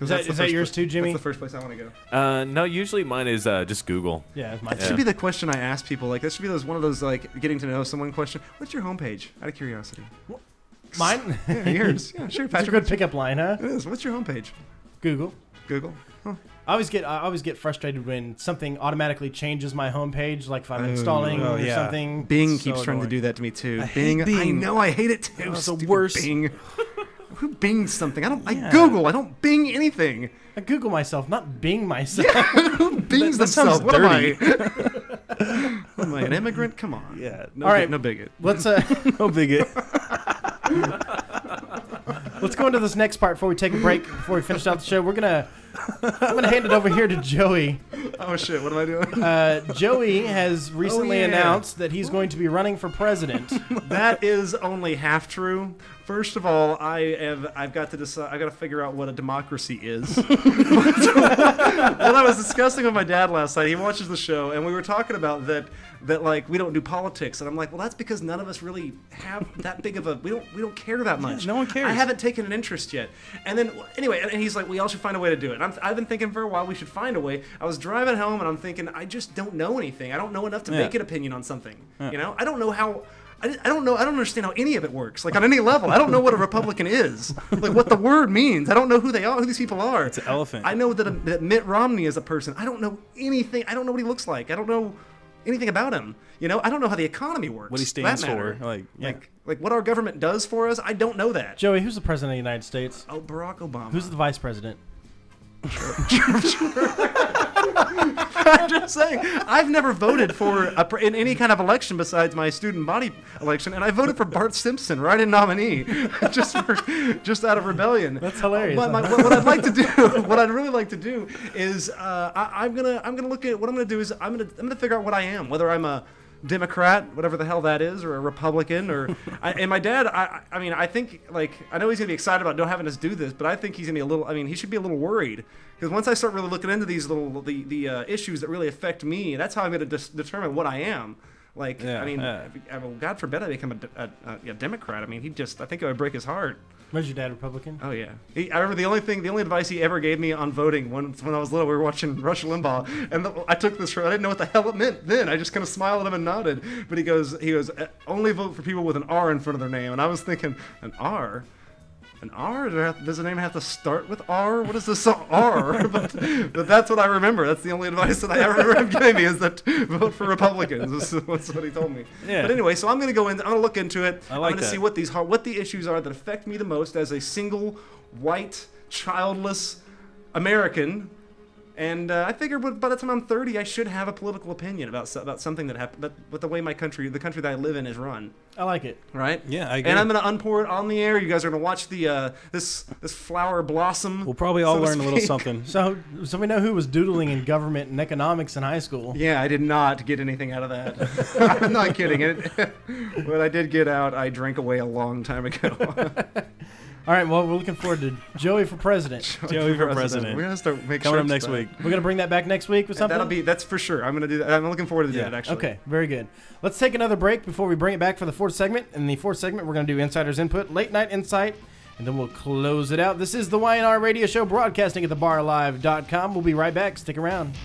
Is that yours too, Jimmy? That's the first place I want to go. No, usually mine is just Google. Yeah, it's mine. That should be the question I ask people. Like, that should be one of those like getting to know someone question. What's your homepage? Out of curiosity. Mine? Yeah, yours. Yeah, sure. That's a Patrick, good pickup line, huh? it is. What's your homepage? Google. Google. Huh. I always get frustrated when something automatically changes my homepage, like if I'm installing or something. Bing So keeps trying to annoying. do that to me too. I hate Bing. I Bing. know. I hate it too. Oh, it's the Stupid worst. Bing. Who bings something? I Yeah. Google. I don't Bing anything. I Google myself, not Bing myself. Who bings That sounds themselves? What dirty. am I? Am I an immigrant? Come on. Yeah. No, All right. no bigot. Let's No bigot. let's go into this next part before we take a break. Before we finish out the show, I'm gonna hand it over here to Joey. Oh shit! What am I doing? Joey has recently yeah. announced that he's going to be running for president. That is only half true. First of all, I've got to decide. I got to figure out what a democracy is. What I was discussing with my dad last night, he watches the show, and we were talking about that like we don't do politics, and I'm like, well, that's because none of us really have that big of a we don't care that much. no one cares. I haven't taken an interest yet. And then anyway, and he's like, we all should find a way to do it. And I've been thinking for a while we should find a way. I was driving home, and I'm thinking I just don't know anything. I don't know enough to make an opinion on something. You know, I don't know how. I don't know. I don't understand how any of it works. Like on any level, I don't know what a Republican is. Like what the word means. I don't know who they are. Who these people are. It's an elephant. I know that Mitt Romney is a person. I don't know anything. I don't know what he looks like. I don't know anything about him. You know, I don't know how the economy works. What he stands for. Like what our government does for us. I don't know that. Joey, who's the president of the United States? Oh, Barack Obama. Who's the vice president? I'm just saying, I've never voted for in any kind of election besides my student body election, and I voted for Bart Simpson, write-in nominee, just out of rebellion. That's hilarious. But what I'd like to do, what I'd really like to do, is I'm gonna look at what I'm gonna do is I'm gonna figure out what I am, whether I'm a Democrat, whatever the hell that is, or a Republican, or and my dad. I mean, I think like I know he's gonna be excited about not having us do this, but I think he's gonna be a little. I mean, he should be a little worried because once I start really looking into these the issues that really affect me, that's how I'm gonna determine what I am. Like, I mean, God forbid I become a Democrat. I mean, I think it would break his heart. Was your dad Republican? Oh yeah. I remember the only advice he ever gave me on voting when I was little, we were watching Rush Limbaugh, and I took this. I didn't know what the hell it meant then. I just kind of smiled at him and nodded. But he goes, only vote for people with an R in front of their name. And I was thinking, an R. An R? Does the name have to start with R? What is this R? But that's what I remember. That's the only advice that I ever remember him giving me is that vote for Republicans. That's what he told me. Yeah. But anyway, so I'm going to look into it. I like I'm going to see what the issues are that affect me the most as a single, white, childless American. And I figure by the time I'm 30, I should have a political opinion about something that happened, but the way the country that I live in is run. I like it. Right? Yeah, I agree. And I'm going to unpour it on the air. You guys are going to watch the this flower blossom. We'll probably all so to learn a little speak. something. So we know who was doodling in government and economics in high school. Yeah, I did not get anything out of that. I'm not kidding. What I did get out, I drank away a long time ago. All right, well, we're looking forward to Joey for president. Joey for president. We're going to start making Coming up next week. We're going to bring that back next week with something? That's for sure. I'm going to do that. I'm looking forward to doing it, actually. Okay, very good. Let's take another break before we bring it back for the fourth segment. In the fourth segment, we're going to do Insider's Input, Late Night Insight, and then we'll close it out. This is the YNR Radio Show broadcasting at thebarlive.com. We'll be right back. Stick around.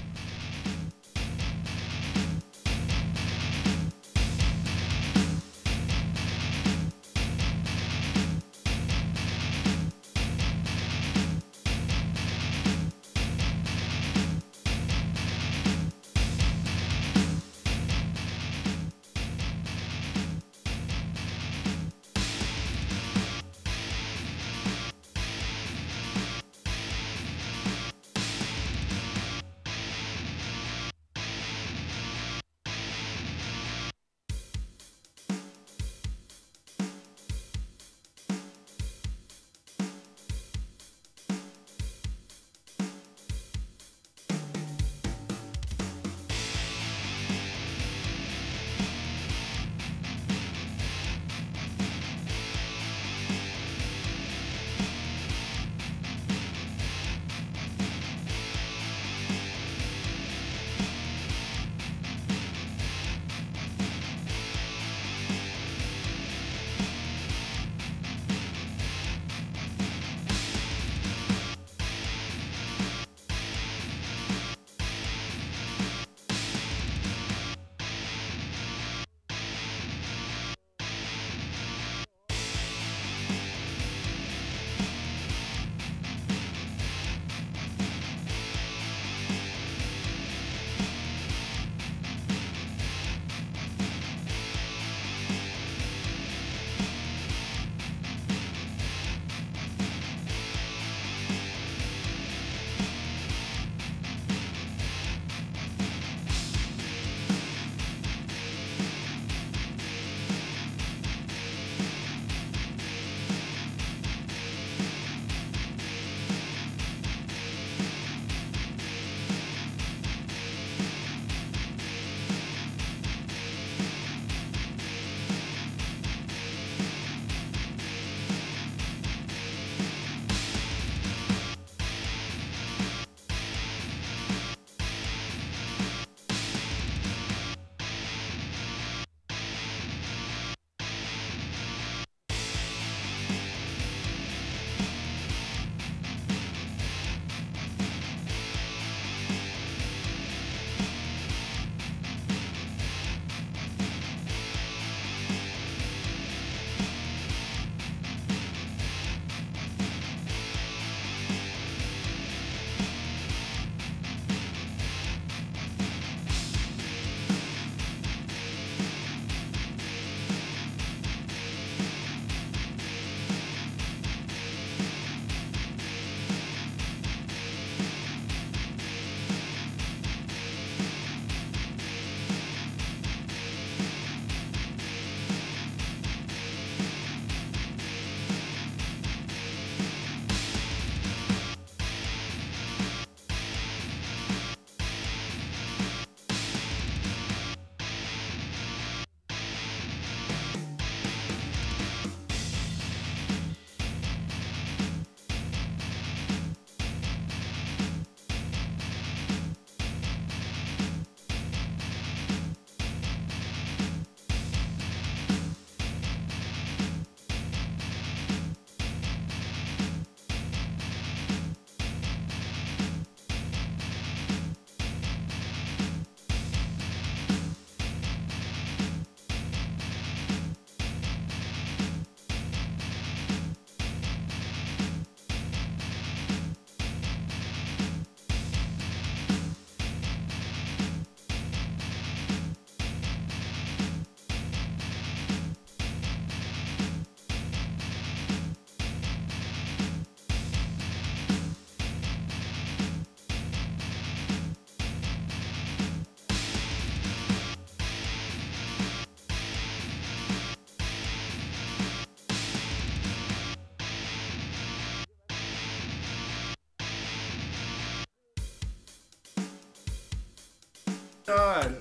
God.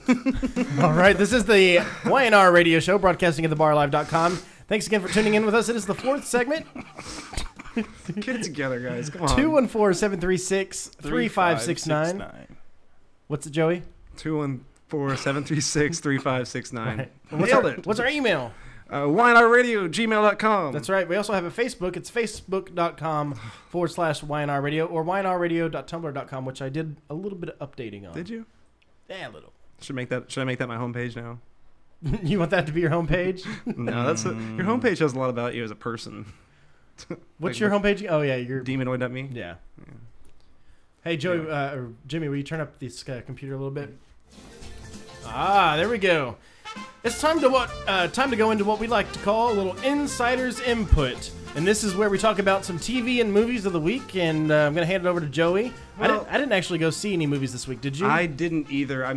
All right, this is the YNR Radio Show, broadcasting at thebarlive.com. Thanks again for tuning in with us. It is the fourth segment. Get it together, guys. Come on. 214-736-3569. What's it, Joey? 214-736-3569. Right. What's our email? YNR Radio, gmail.com. That's right. We also have a Facebook. It's facebook.com/YNR Radio or ynrradio.tumblr.com, which I did a little bit of updating on. Did you? Yeah, a little. Should I make that my homepage now? You want that to be your homepage? No, your homepage shows a lot about you as a person. What's your homepage? Oh, yeah, your Demonoid.me. Yeah. Hey, Joey, or Jimmy, will you turn up this computer a little bit? There we go. It's time to go into what we like to call a little insider's input. And this is where we talk about some TV and movies of the week, and I'm going to hand it over to Joey. Well, I didn't actually go see any movies this week, did you? I didn't either. I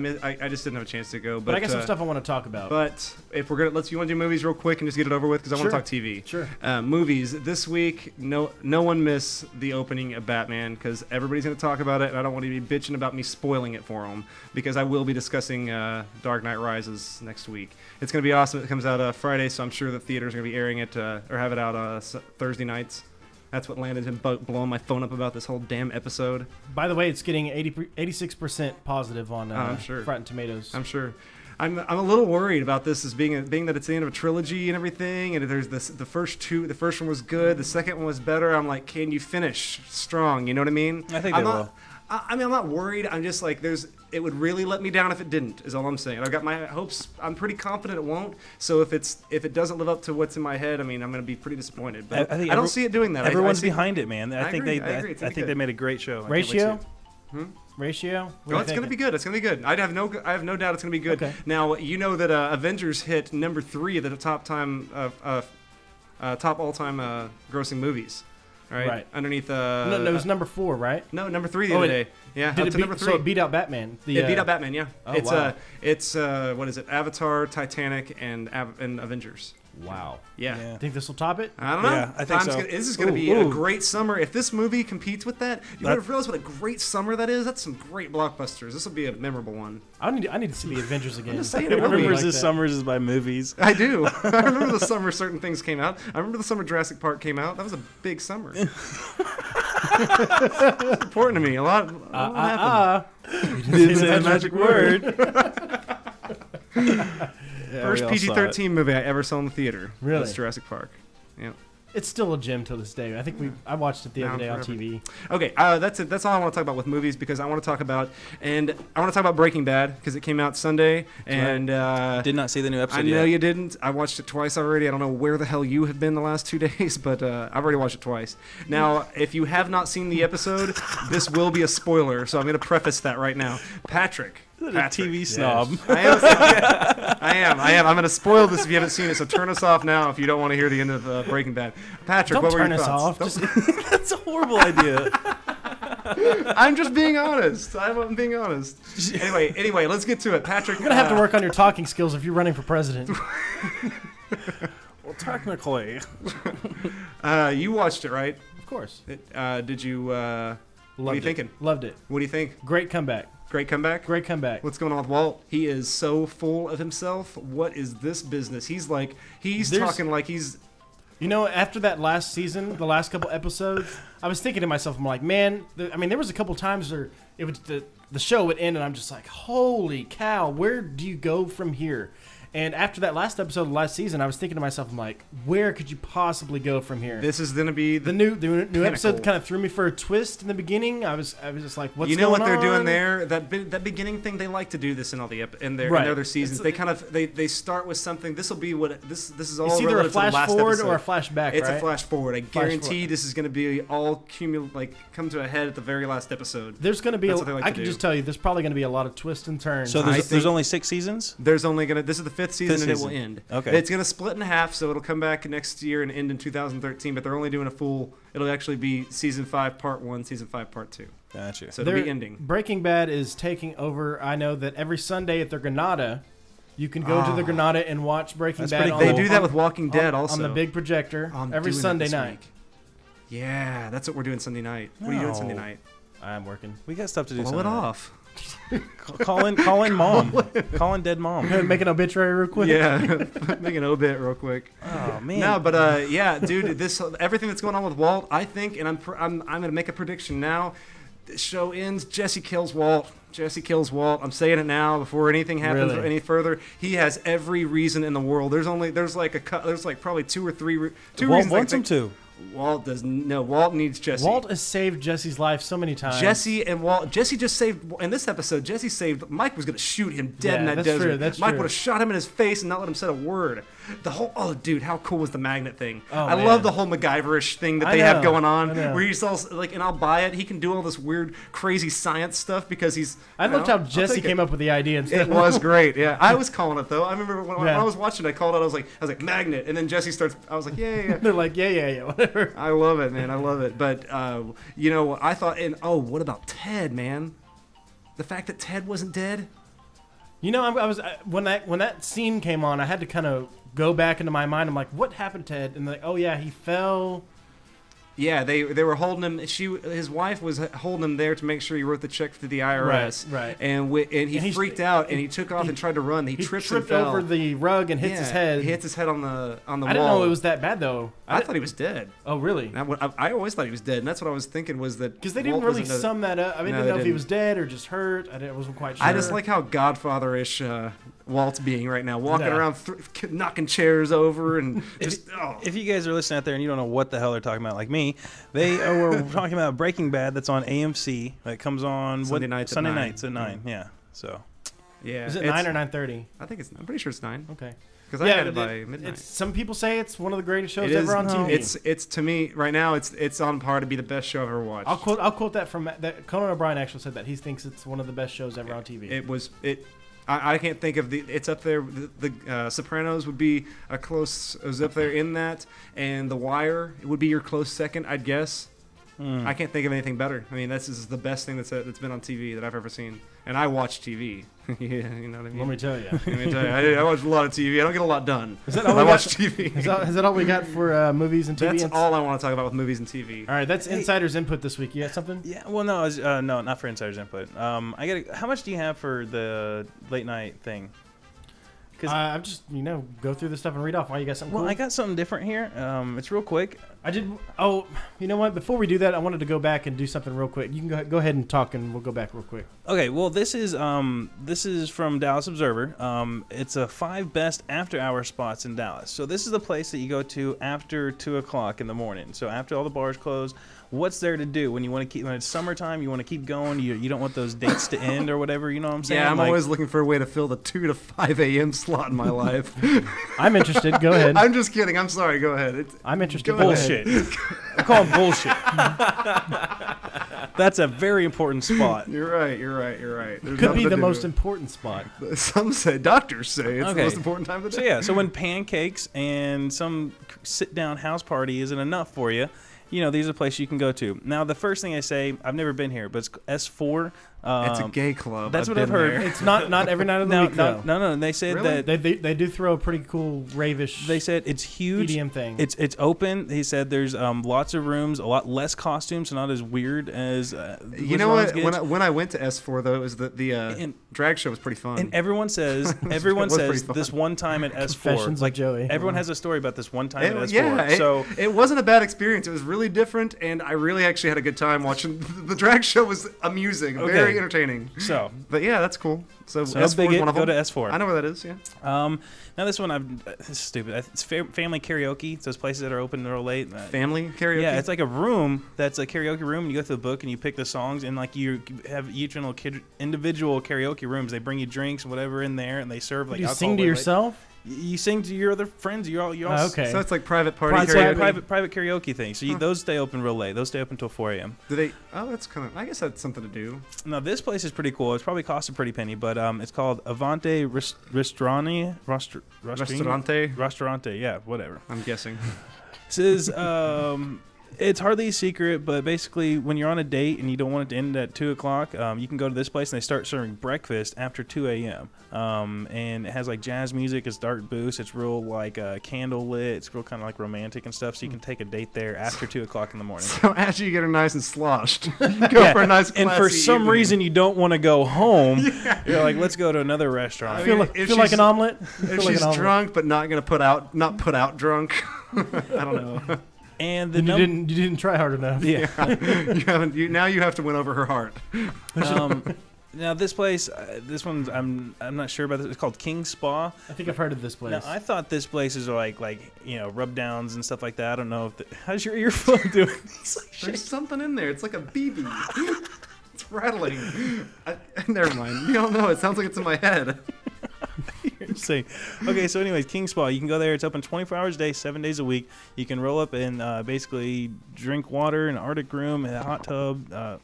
just didn't have a chance to go. But I got some stuff I want to talk about. But if we're gonna you want to do movies real quick and just get it over with, because I want to talk TV. Sure. Movies this week. No one miss the opening of Batman, because everybody's going to talk about it, and I don't want to be bitching about me spoiling it for them, because I will be discussing Dark Knight Rises next week. It's going to be awesome. It comes out Friday, so I'm sure the theaters are going to be airing it or have it out Thursday nights. That's what Landon's been blowing my phone up about this whole damn episode. By the way, it's getting 86% positive on I'm sure. Rotten Tomatoes. I'm sure. I'm a little worried about this as being that it's the end of a trilogy and everything, and there's the first one was good, the second one was better. I'm like, can you finish strong? You know what I mean? I think they will. I'm not worried. I'm just like, it would really let me down if it didn't, is all I'm saying. I've got my hopes. I'm pretty confident it won't. So if it doesn't live up to what's in my head, I mean, I'm going to be pretty disappointed. But I don't see it doing that. Everyone's behind it, man. I think they made a great show. Ratio? Ratio? No, it's going to be good. It's going to be good. I have no doubt it's going to be good. Okay. Now, you know that Avengers hit number 3 of the top all-time grossing movies. Right. Underneath. No, it was number 4, right? No, number 3 the other day. Yeah, did it beat, number 3. So it beat out Batman. It beat out Batman. Yeah. Oh, it's what is it? Avatar, Titanic, and Avengers. Wow. Yeah. Think this will top it? I don't know. Yeah, I think so. This is going to be a great summer. If this movie competes with that, you would have realized what a great summer that is. That's some great blockbusters. This will be a memorable one. I need to see the Avengers again. I'm just saying, I remember this summers is by movies. I do. I remember the summer certain things came out. I remember the summer Jurassic Park came out. That was a big summer. It's important to me. A lot happened. Didn't say the magic word. First PG-13 movie I ever saw in the theater. Really? Was Jurassic Park. Yeah. It's still a gem to this day. I think I watched it the other day on TV. Okay, that's it. That's all I want to talk about with movies, because I want to talk about Breaking Bad, because it came out Sunday, and did not see the new episode. I know you didn't. I watched it twice already. I don't know where the hell you have been the last 2 days, but I've already watched it twice. Now, if you have not seen the episode, this will be a spoiler, so I'm going to preface that right now. Patrick, TV snob. Yes. I am. I'm going to spoil this if you haven't seen it, so turn us off now if you don't want to hear the end of Breaking Bad. Patrick, what were your thoughts? Don't turn us off. That's a horrible idea. I'm just being honest. I'm being honest. Anyway, let's get to it. Patrick, you're going to have to work on your talking skills if you're running for president. Well, technically. You watched it, right? Of course. Did you... what are you thinking? Loved it. What do you think? Great comeback. Great comeback? Great comeback. What's going on with Walt? He is so full of himself. What is this business? He's talking like he's... You know, after that last season, the last couple episodes, I was thinking to myself, I'm like, man, there was a couple times where it was the show would end, and I'm just like, holy cow, where do you go from here? And after that last episode of last season, I was thinking to myself, I'm like, where could you possibly go from here? This is going to be the new episode. Kind of threw me for a twist in the beginning. I was just like, what's going on? You know what they're doing there? That beginning thing, they like to do this in all the in their other seasons. They start with something. This will be what this is all. It's either a flash forward or a flashback. It's a flash forward. I guarantee this is going to be all come to a head at the very last episode. There's going to be. I can just tell you, there's probably going to be a lot of twists and turns. So there's only 6 seasons. There's only this is the 5th season, and it will end. Okay. It's going to split in half, so it'll come back next year and end in 2013, but they're only doing a full... It'll actually be Season 5, Part 1, Season 5, Part 2. Gotcha. So it'll be ending. Breaking Bad is taking over. I know that every Sunday at their Granada, you can go to the Granada and watch Breaking Bad. They do that with Walking Dead also. On the big projector every Sunday night. Yeah, that's what we're doing Sunday night. What are you doing Sunday night? I'm working. We got stuff to do. Blow it off. Call in mom. Call in dead mom. Make an obituary real quick. Yeah, make an obit real quick. Oh man. No, but yeah, dude, this everything that's going on with Walt, I think, and I'm gonna make a prediction now. The show ends. Jesse kills Walt. Jesse kills Walt. I'm saying it now before anything happens Really? any further. He has every reason in the world. There's probably two or three Walt reasons. wants him to. Walt doesn't. No, Walt needs Jesse. Walt has saved Jesse's life so many times. Jesse and Walt. Jesse just saved in this episode. Jesse saved. Mike was gonna shoot him dead Yeah, in that that's desert. true, that's Mike true. would have shot him in his face and not let him say a word. The whole. Oh, dude, how cool was the magnet thing? Oh, I man. love the whole MacGyverish thing that I they know, have going on, I know. where he's all like, and I'll buy it. He can do all this weird, crazy science stuff because he's. I loved how I'll Jesse take it. came up with the idea instead. It was great. Yeah, I was calling it though. I remember when Yeah. I was watching, I called it. I was like magnet, and then Jesse starts. I was like, yeah. They're like, yeah, whatever. I love it, man. I love it. But you know, I thought, and what about Ted, man? The fact that Ted wasn't dead. You know, when that scene came on, I had to kind of go back into my mind. I'm like, what happened to Ted? And they're like, oh yeah, he fell. Yeah, they were holding him. His wife was holding him there to make sure he wrote the check to the IRS. Right. And he freaked out and he took off and tried to run. He tripped and tripped fell. over the rug and hits his head. He hits his head on the wall. I didn't know it was that bad though. I thought he was dead. Oh really? I always thought he was dead, and that's what I was thinking was that Because they didn't really sum that up. I mean, No, I they didn't know if he didn't. was dead or just hurt. I wasn't quite sure. I just like how Godfather-ish Walt's being right now, walking Yeah. around, knocking chairs over, and just If you guys are listening out there and you don't know what the hell they're talking about, like me, they were talking about Breaking Bad that's on AMC. That comes on Sunday nights at Sunday 9. nights at 9. Yeah. So yeah. Is it it's- 9 or 9:30? I think I'm pretty sure it's 9 Okay. because I had it by midnight. Some people say it's one of the greatest shows It is. ever on TV. It's to me right now. It's on par to be the best show I've ever watched. I'll quote that from that. Conan O'Brien actually said that he thinks it's one of the best shows ever on TV. I can't think of it's up there. The Sopranos would be a close. It was up there in that, and The Wire would be your close second, I'd guess. I can't think of anything better. I mean, this is the best thing that's been on TV that I've ever seen. And I watch TV. Yeah, you know what I mean. Let me tell you. I watch a lot of TV. I don't get a lot done. Is that all I we watch got? TV. Is that all we got for movies and TV? That's all I want to talk about with movies and TV. All right, that's Insider's Input this week. You got something? yeah. Well, no, no, not for Insider's Input. How much do you have for the late night thing? I'm just go through the stuff and read off. Why you got something? Well, cool? I got something different here. It's real quick. I did. Oh, you know what? Before we do that, I wanted to go back and do something real quick. You can go ahead and talk, and we'll go back real quick. Okay, well, this is from Dallas Observer. It's a 5 best after-hour spots in Dallas. So this is the place that you go to after 2 o'clock in the morning. So after all the bars close, what's there to do when you want to keep? When it's summertime, you want to keep going. You don't want those dates to end or whatever. You know what I'm saying? Yeah, I'm always looking for a way to fill the 2 to 5 a.m. slot in my life. I'm interested. Go ahead. I'm just kidding. I'm sorry. Go ahead. I'm interested. Go Go ahead. ahead. bullshit. I call them bullshit. That's a very important spot. You're right. There's Could nothing be to the do. most important spot. Some say, doctors say, it's the Okay. most important time of the So day. yeah, so when pancakes and some sit-down house party isn't enough for you, these are places you can go to. Now, the first thing I say, I've never been here, but it's S4. It's a gay club. That's what I've heard. there. It's not every night of the week, though. No. They said Really? that They do throw a pretty cool ravish they said it's huge. EDM thing. It's open. He said there's lots of rooms, a lot less costumes, so not as weird as. You know what? When I went to S4 though, it was the drag show was pretty fun. And everyone says was pretty fun. this one time at S4. Confessions of Joey. Everyone has a story about this one time at S4. Yeah, so it wasn't a bad experience. It was really different, and I really actually had a good time watching. The drag show was amusing, very entertaining. So, But yeah, that's cool. So S4 S4 is one of go them. to S4. I know where that is. Yeah. Now this one, this is stupid. It's family karaoke. It's those places that are open real late. Family karaoke. Yeah, it's like a room that's a karaoke room. And you go through the book and you pick the songs, and like you have each individual karaoke rooms. They bring you drinks and whatever in there, and they serve like Do you alcohol sing to late. yourself? You sing to your other friends. You all. Okay. So it's like private party It's like karaoke. a private karaoke thing. So those stay open real late. Those stay open until 4 a.m. Do they? Oh, that's kind of. I guess that's something to do. Now this place is pretty cool. It's probably cost a pretty penny, but it's called Avante Ristorante. Restaurante. Restaurante, yeah, whatever. I'm guessing. This is It's hardly a secret, but basically, when you're on a date and you don't want it to end at 2 o'clock, you can go to this place and they start serving breakfast after 2 a.m. And it has like jazz music, it's dark boost, it's real like candle lit, it's real kind of like romantic and stuff. So you can take a date there after 2 o'clock in the morning. So after you get her nice and sloshed, you can go for a nice classy and for some evening. reason you don't want to go home. You're like, let's go to another restaurant. I feel like an omelet. If she's drunk but not gonna put out drunk, I don't know. And the you didn't try hard enough. Yeah. Now you have to win over her heart. Now this place, this one's I'm not sure about this. It's called King Spa. I think I've heard of this place. Now I thought this place is like rub downs and stuff like that. I don't know if how's your earphone doing? There's something in there. It's like a BB. It's rattling. Never mind. You don't know. It sounds like it's in my head. Insane. Okay, so anyways, King Spa. You can go there. It's open 24 hours a day, 7 days a week. You can roll up and basically drink water in an Arctic room, in a hot tub.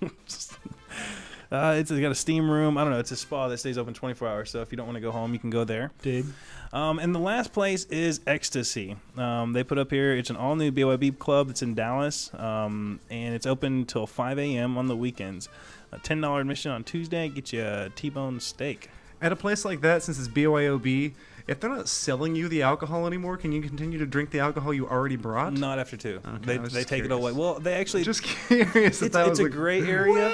It's got a steam room. I don't know. It's a spa that stays open 24 hours. So if you don't want to go home, you can go there. Dig. And the last place is Ecstasy. They put up here. It's an all-new BYB club. It's in Dallas, and it's open until 5 a.m. on the weekends. A $10 admission on Tuesday. Get you a T-bone steak. At a place like that, since it's BYOB, if they're not selling you the alcohol anymore, can you continue to drink the alcohol you already brought? Not after 2. Okay, They take it away. Well, they actually... Just curious. It's a gray area.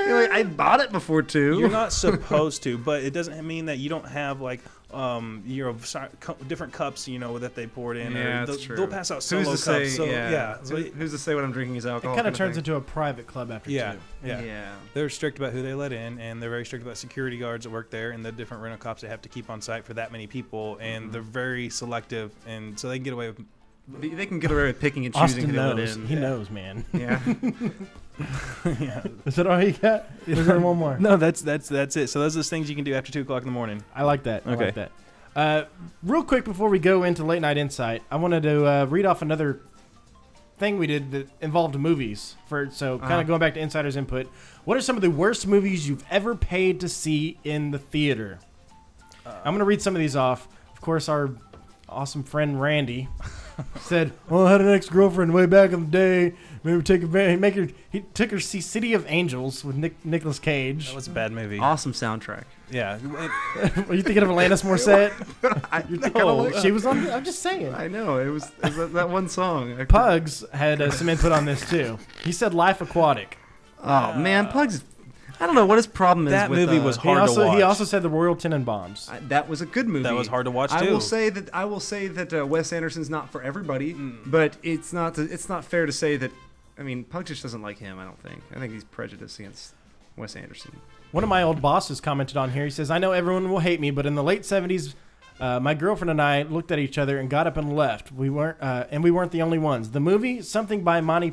You're like, I bought it before 2. You're not supposed to, but it doesn't mean that you don't have like different cups, that they poured in. Yeah, or that's true. They'll pass out solo Who's cups. to say? So, Yeah. So Who's to say what I'm drinking is alcohol? It kind of turns into a private club after 2. Yeah. They're strict about who they let in, and they're very strict about security guards that work there and the different rental cops they have to keep on site for that many people, and they're very selective, and so they can get away with. They can get away with picking and choosing Austin who they let knows. in. He knows, man. Yeah. Yeah. Is that all you got? Is there one more? No, that's it. So those are the things you can do after 2 o'clock in the morning. I like that. I Okay. like that. Real quick before we go into Late Night Insight, I wanted to read off another thing we did that involved movies. Kind of going back to Insider's input. What are some of the worst movies you've ever paid to see in the theater? I'm going to read some of these off. Of course, our awesome friend Randy said, "Well, I had an ex-girlfriend way back in the day. Maybe take advantage. He took her to see City of Angels with Nicolas Cage. That was a bad movie. Awesome soundtrack. Yeah. Are you thinking of Alanis Morissette? No. She was on. I'm just saying. I know. It was that one song. Pugs had some input on this too. He said Life Aquatic. Oh man, Pugs. I don't know what his problem is. That with, movie was He hard to watch. also said the Royal Tenenbaums. That was a good movie. That was hard to watch too. I will say that Wes Anderson's not for everybody, but it's not fair to say that. I mean, Pugs just doesn't like him. I don't think. I think he's prejudiced against Wes Anderson. One of my old bosses commented on here. He says, "I know everyone will hate me, but in the late '70s, my girlfriend and I looked at each other and got up and left. We weren't the only ones. The movie, something by Monty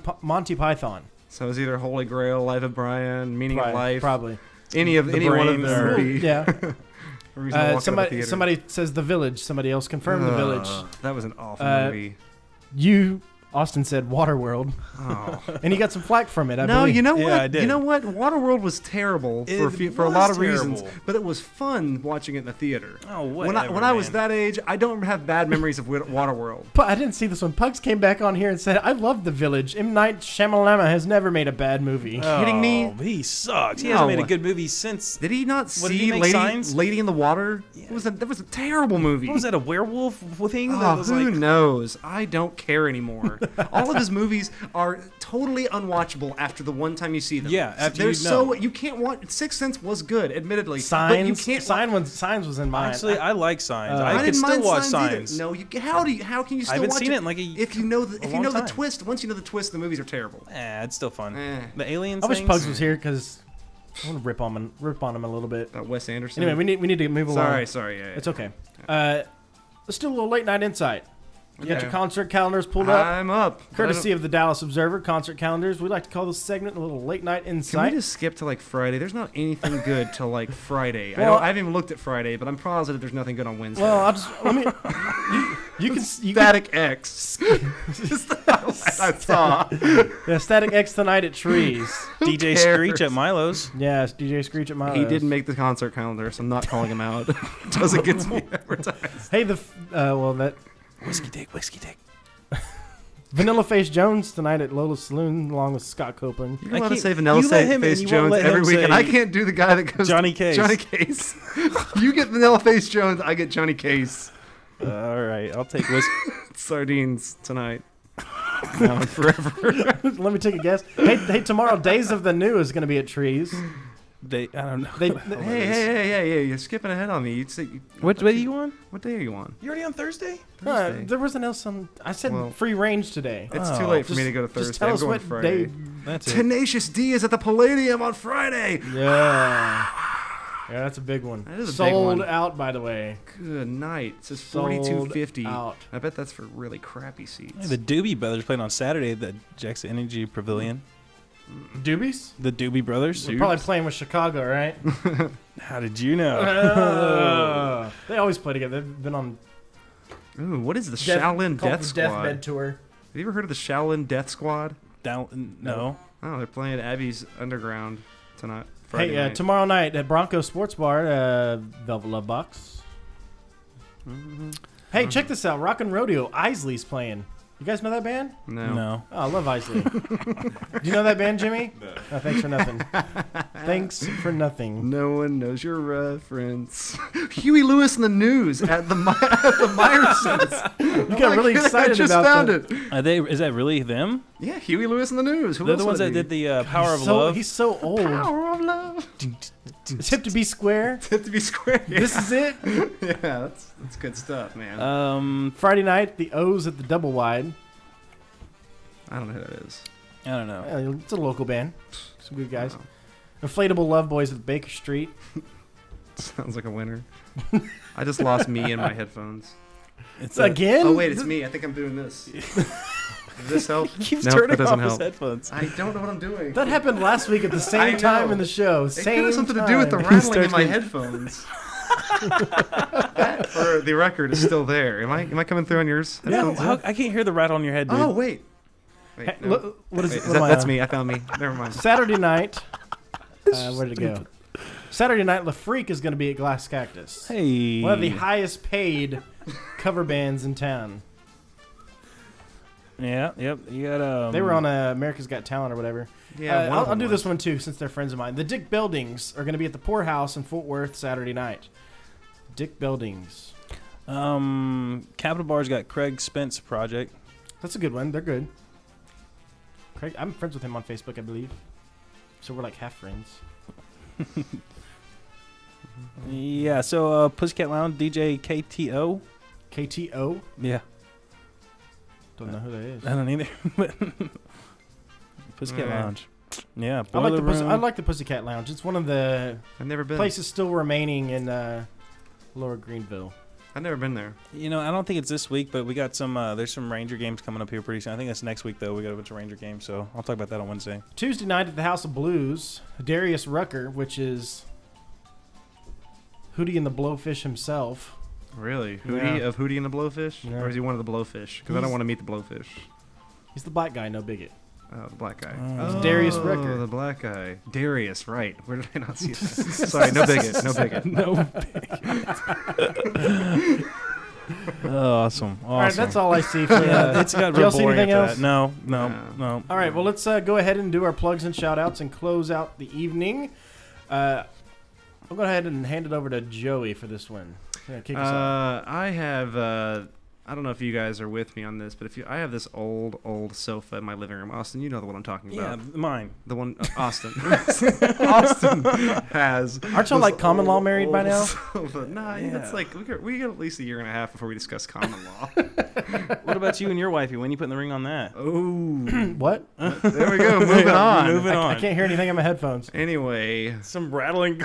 Python. So it was either Holy Grail, Life of Brian, Meaning of Life, probably any one of Brain, them. or- Would be yeah." a reason to walk out of the theater. Somebody says The Village. Somebody else confirmed The Village. That was an awful movie. Austin said Waterworld, Oh. and he got some flack from it. I No, believe. you know what? Yeah, I did. You know what? Waterworld was terrible for a lot of reasons, but it was fun watching it in the theater. Oh, When whatever, I was man. that age, I don't have bad memories of Waterworld. But I didn't see this one. Pugs came back on here and said, "I love The Village. M. Night Shyamalan has never made a bad movie." Kidding me? He sucks. He No. hasn't made a good movie since. Did he not What, did he see make Signs? Lady in the Water? That was a terrible movie. What was that? A werewolf thing? Oh, That was who like, knows? I don't care anymore. All of his movies are totally unwatchable after the one time you see them. Yeah, after they're you know. you can't watch. Sixth Sense was good, admittedly. Signs. But you can't. Signs was in mine. Actually, I like Signs. I I could didn't still mind watch Signs. Signs. Either. No, how can you still I haven't watch seen it it in like if you know the long time. twist? Once you know the twist, the movies are terrible. It's still fun. Eh. The aliens. I wish things? Pugs was here because I want to rip on him a little bit. Wes Anderson. Anyway, we need to move along. Sorry. Yeah, It's okay. Let's do a little Late Night Insight. You got Okay. your concert calendars pulled up? I'm up. Courtesy of the Dallas Observer concert calendars. We like to call this segment a little Late Night Can we Insight. just skip to like Friday? There's not anything good till like Friday. Well, I haven't even looked at Friday, but I'm positive there's nothing good on Wednesday. Well, I'll just let me. You can Static X. Just the highlight I saw. yeah, Static X tonight at Trees. DJ cares? Screech at Milo's. Yeah, it's DJ Screech at my. He didn't make the concert calendar, so I'm not calling him out. Doesn't get me advertised. Hey, well that Whiskey dick. Vanilla Face Jones tonight at Lola's Saloon, along with Scott Copeland. You're allowed to say Vanilla Face Jones every week, and I can't do the guy that goes Johnny Case. Johnny Case. You get Vanilla Face Jones, I get Johnny Case. All right, I'll take whiskey. Sardines tonight. Now and forever. Let me take a guess. Hey, tomorrow, Days of the New is going to be at Trees. I don't know. Hey, you're skipping ahead on me. You'd say, What day are you on? What day are you on? You already on Thursday? There wasn't else on. I said free range today. It's too late for me to go to Thursday. Just tell us what Friday. day. That's it. Tenacious D is at the Palladium on Friday. Yeah. Yeah, that's a big one. That is a Sold big one. out, by the way. Good night. It says Sold $42.50. out. I bet that's for really crappy seats. Hey, the Doobie Brothers playing on Saturday at the Jackson Energy Pavilion. Doobies? The Doobie Brothers. We're probably playing with Chicago, right? How did you know? They always play together. They've been on Ooh, what is the Shaolin Death Squad? Deathbed tour. Have you ever heard of the Shaolin Death Squad? No. Oh, they're playing Abby's Underground tonight. Friday night. Tomorrow night at Bronco Sports Bar, Velvet Love Box. Mm-hmm. Hey, check this out. Rockin' Rodeo. Isley's playing. You guys know that band? No. Oh, I love Isley. Do you know that band, Jimmy? No. Oh, thanks for nothing. Thanks for nothing. No one knows your reference. Huey Lewis and the News at the Myersons. You got really excited I just about found that. it. Are they? Is that really them? Yeah, Huey Lewis and the News. Who They're else the ones would that it be? did the Power of Love. He's so old. Power of Love. It's hip to be square. Tip to be square. Yeah. This is it. Yeah, that's good stuff, man. Friday night, the O's at the Double Wide. I don't know who that is. I don't know. It's a local band. Some good guys. Wow. Inflatable Love Boys at Baker Street. Sounds like a winner. I just lost me in my headphones. It's Again? Oh wait, it's me. I think I'm doing this. Does this help? He keeps No, turning that doesn't off his help. headphones. I don't know what I'm doing. That happened last week at the same time in the show. It Same could have something time. to do with the rattling in my getting- headphones. That, for the record, is still there. Am I coming through on yours? No, I can't hear the rattle on your head, dude. Oh wait. Hey, No. look, what is Wait, it? is that's me. I found me. Never mind. Saturday night. Where did it go? Saturday night, La Freak is going to be at Glass Cactus. Hey. One of the highest paid cover bands in town. Yeah, yep. You got They were on America's Got Talent or whatever. Yeah, I'll do this one too, since they're friends of mine. The Dick Buildings are going to be at the Poorhouse in Fort Worth Saturday night. Dick Buildings. Capital Bar's got Craig Spence Project. That's a good one. They're good. Craig, I'm friends with him on Facebook, I believe. So we're like half friends. Yeah, so Pussycat Lounge, DJ KTO. KTO? Yeah. Don't know who that is. I don't either. But Pussycat Alright. Lounge. Yeah, I like, Boiler I Room. like the Pussycat Lounge. It's one of the I've never been. places still remaining in Lower Greenville. I've never been there. You know, I don't think it's this week, but we got some. There's some Ranger games coming up here pretty soon. I think that's next week, though. We got a bunch of Ranger games, so I'll talk about that on Wednesday. Tuesday night at the House of Blues, Darius Rucker, which is Hootie and the Blowfish himself. Really? Hootie Yeah. of Hootie and the Blowfish? Yeah. Or is he one of the Blowfish? Because I don't want to meet the Blowfish. He's the black guy, no bigot. Oh, the black guy. It's Darius Rucker. the black guy. Darius, right. Where did I not see that? Sorry, no bigot. No bigot. No. Awesome. All right, that's all I see for It's got do y'all real see boring anything after else? that. No. All right, well, let's go ahead and do our plugs and shout-outs and close out the evening. I'll go ahead and hand it over to Joey for this one. Yeah, kick us off. I have. I don't know if you guys are with me on this, but I have this old sofa in my living room. Austin, you know the one I'm talking Yeah, about. mine. The one Austin. Austin has. Aren't y'all this like common law married by old now? sofa. Nah, it's like we got at least a year and a half before we discuss common law. What about you and your wifey? When you putting the ring on that? Oh, What? there we go. Moving on. Moving on. I can't hear anything on my headphones. Anyway, Some rattling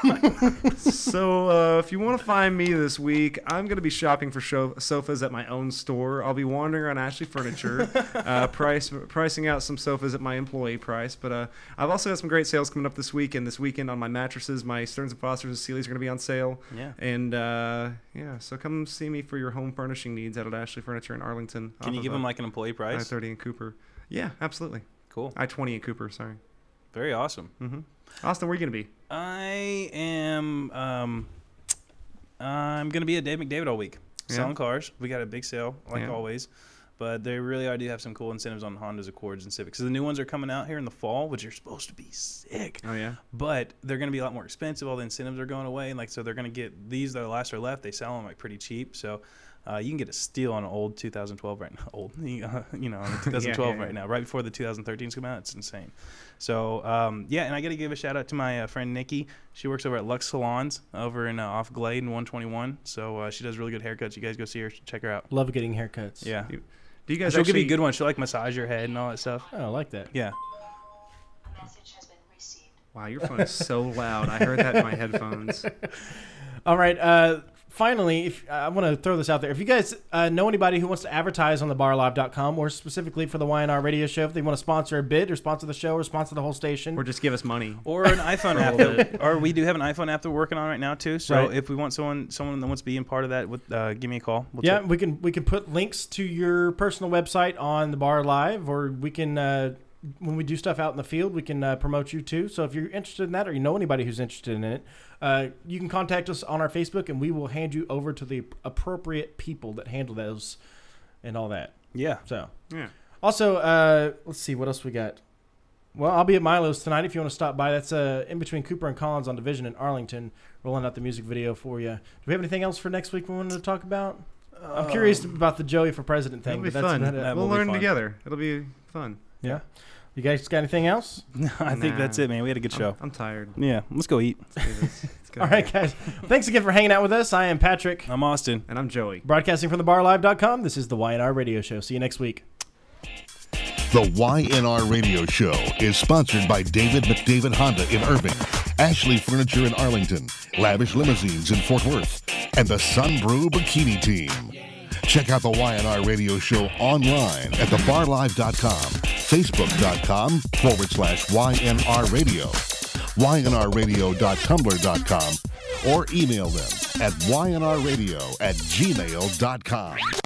going. so if you want to find me this week, I'm going to be shopping for sofas at my own store. I'll be wandering around Ashley Furniture, pricing out some sofas at my employee price. But I've also got some great sales coming up this week. And this weekend on my mattresses, my Stearns & Fosters and Sealy's are going to be on sale. Yeah. And so come see me for your home furnishing needs out at Ashley Furniture in Arlington. Can you give them like an employee price? I-30 in Cooper. Yeah, absolutely. Cool. I-20 in Cooper. Sorry. Very awesome. Mm-hmm. Austin, where are you going to be? I am. I'm gonna be at Dave McDavid all week, selling cars. We got a big sale like Yeah. always, but they really do have some cool incentives on Hondas, Accords, and Civics. So the new ones are coming out here in the fall, which are supposed to be sick. Oh yeah. But they're going to be a lot more expensive. All the incentives are going away, and like so they're going to get these that are last or left. They sell them like pretty cheap, so. You can get a steal on an old 2012 right now. Old, 2012 right now, right before the 2013s come out. It's insane. So, and I got to give a shout out to my friend Nikki. She works over at Lux Salons over in off Glade and 121. So she does really good haircuts. You guys go see her, check her out. Love getting haircuts. Yeah. Do you guys? She'll give you a good one. She'll like massage your head and all that stuff. Oh, I like that. Yeah. Wow, your phone is so loud. I heard that in my headphones. All right. Finally, if I want to throw this out there, if you guys know anybody who wants to advertise on the barlive.com or specifically for the YNR Radio Show, if they want to sponsor a bit or sponsor the show or sponsor the whole station, or just give us money, or an iPhone app, or we do have an iPhone app that we're working on right now too. So right. If we want someone that wants to be in part of that, give me a call. We can put links to your personal website on the Bar Live, or we can. When we do stuff out in the field, we can promote you too. So if you're interested in that, or you know anybody who's interested in it, you can contact us on our Facebook, and we will hand you over to the appropriate people that handle those and all that. Yeah. So yeah. Also, let's see what else we got. Well, I'll be at Milo's tonight if you want to stop by. That's in between Cooper and Collins on Division in Arlington, rolling out the music video for you. Do we have anything else for next week we wanted to talk about? I'm curious about the Joey for President thing. It'll be fun. We'll learn together. It'll be fun. Yeah. You guys got anything else? I think that's it, man. We had a good show. I'm tired. Yeah, let's go eat. All right, guys. Thanks again for hanging out with us. I am Patrick. I'm Austin. And I'm Joey. Broadcasting from thebarlive.com. This is the YNR Radio Show. See you next week. The YNR Radio Show is sponsored by David McDavid Honda in Irving, Ashley Furniture in Arlington, Lavish Limousines in Fort Worth, and the Sunbrew Bikini Team. Check out the YNR Radio Show online at thebarlive.com, facebook.com/YNR Radio, ynrradio.tumblr.com, or email them at ynrradio@gmail.com.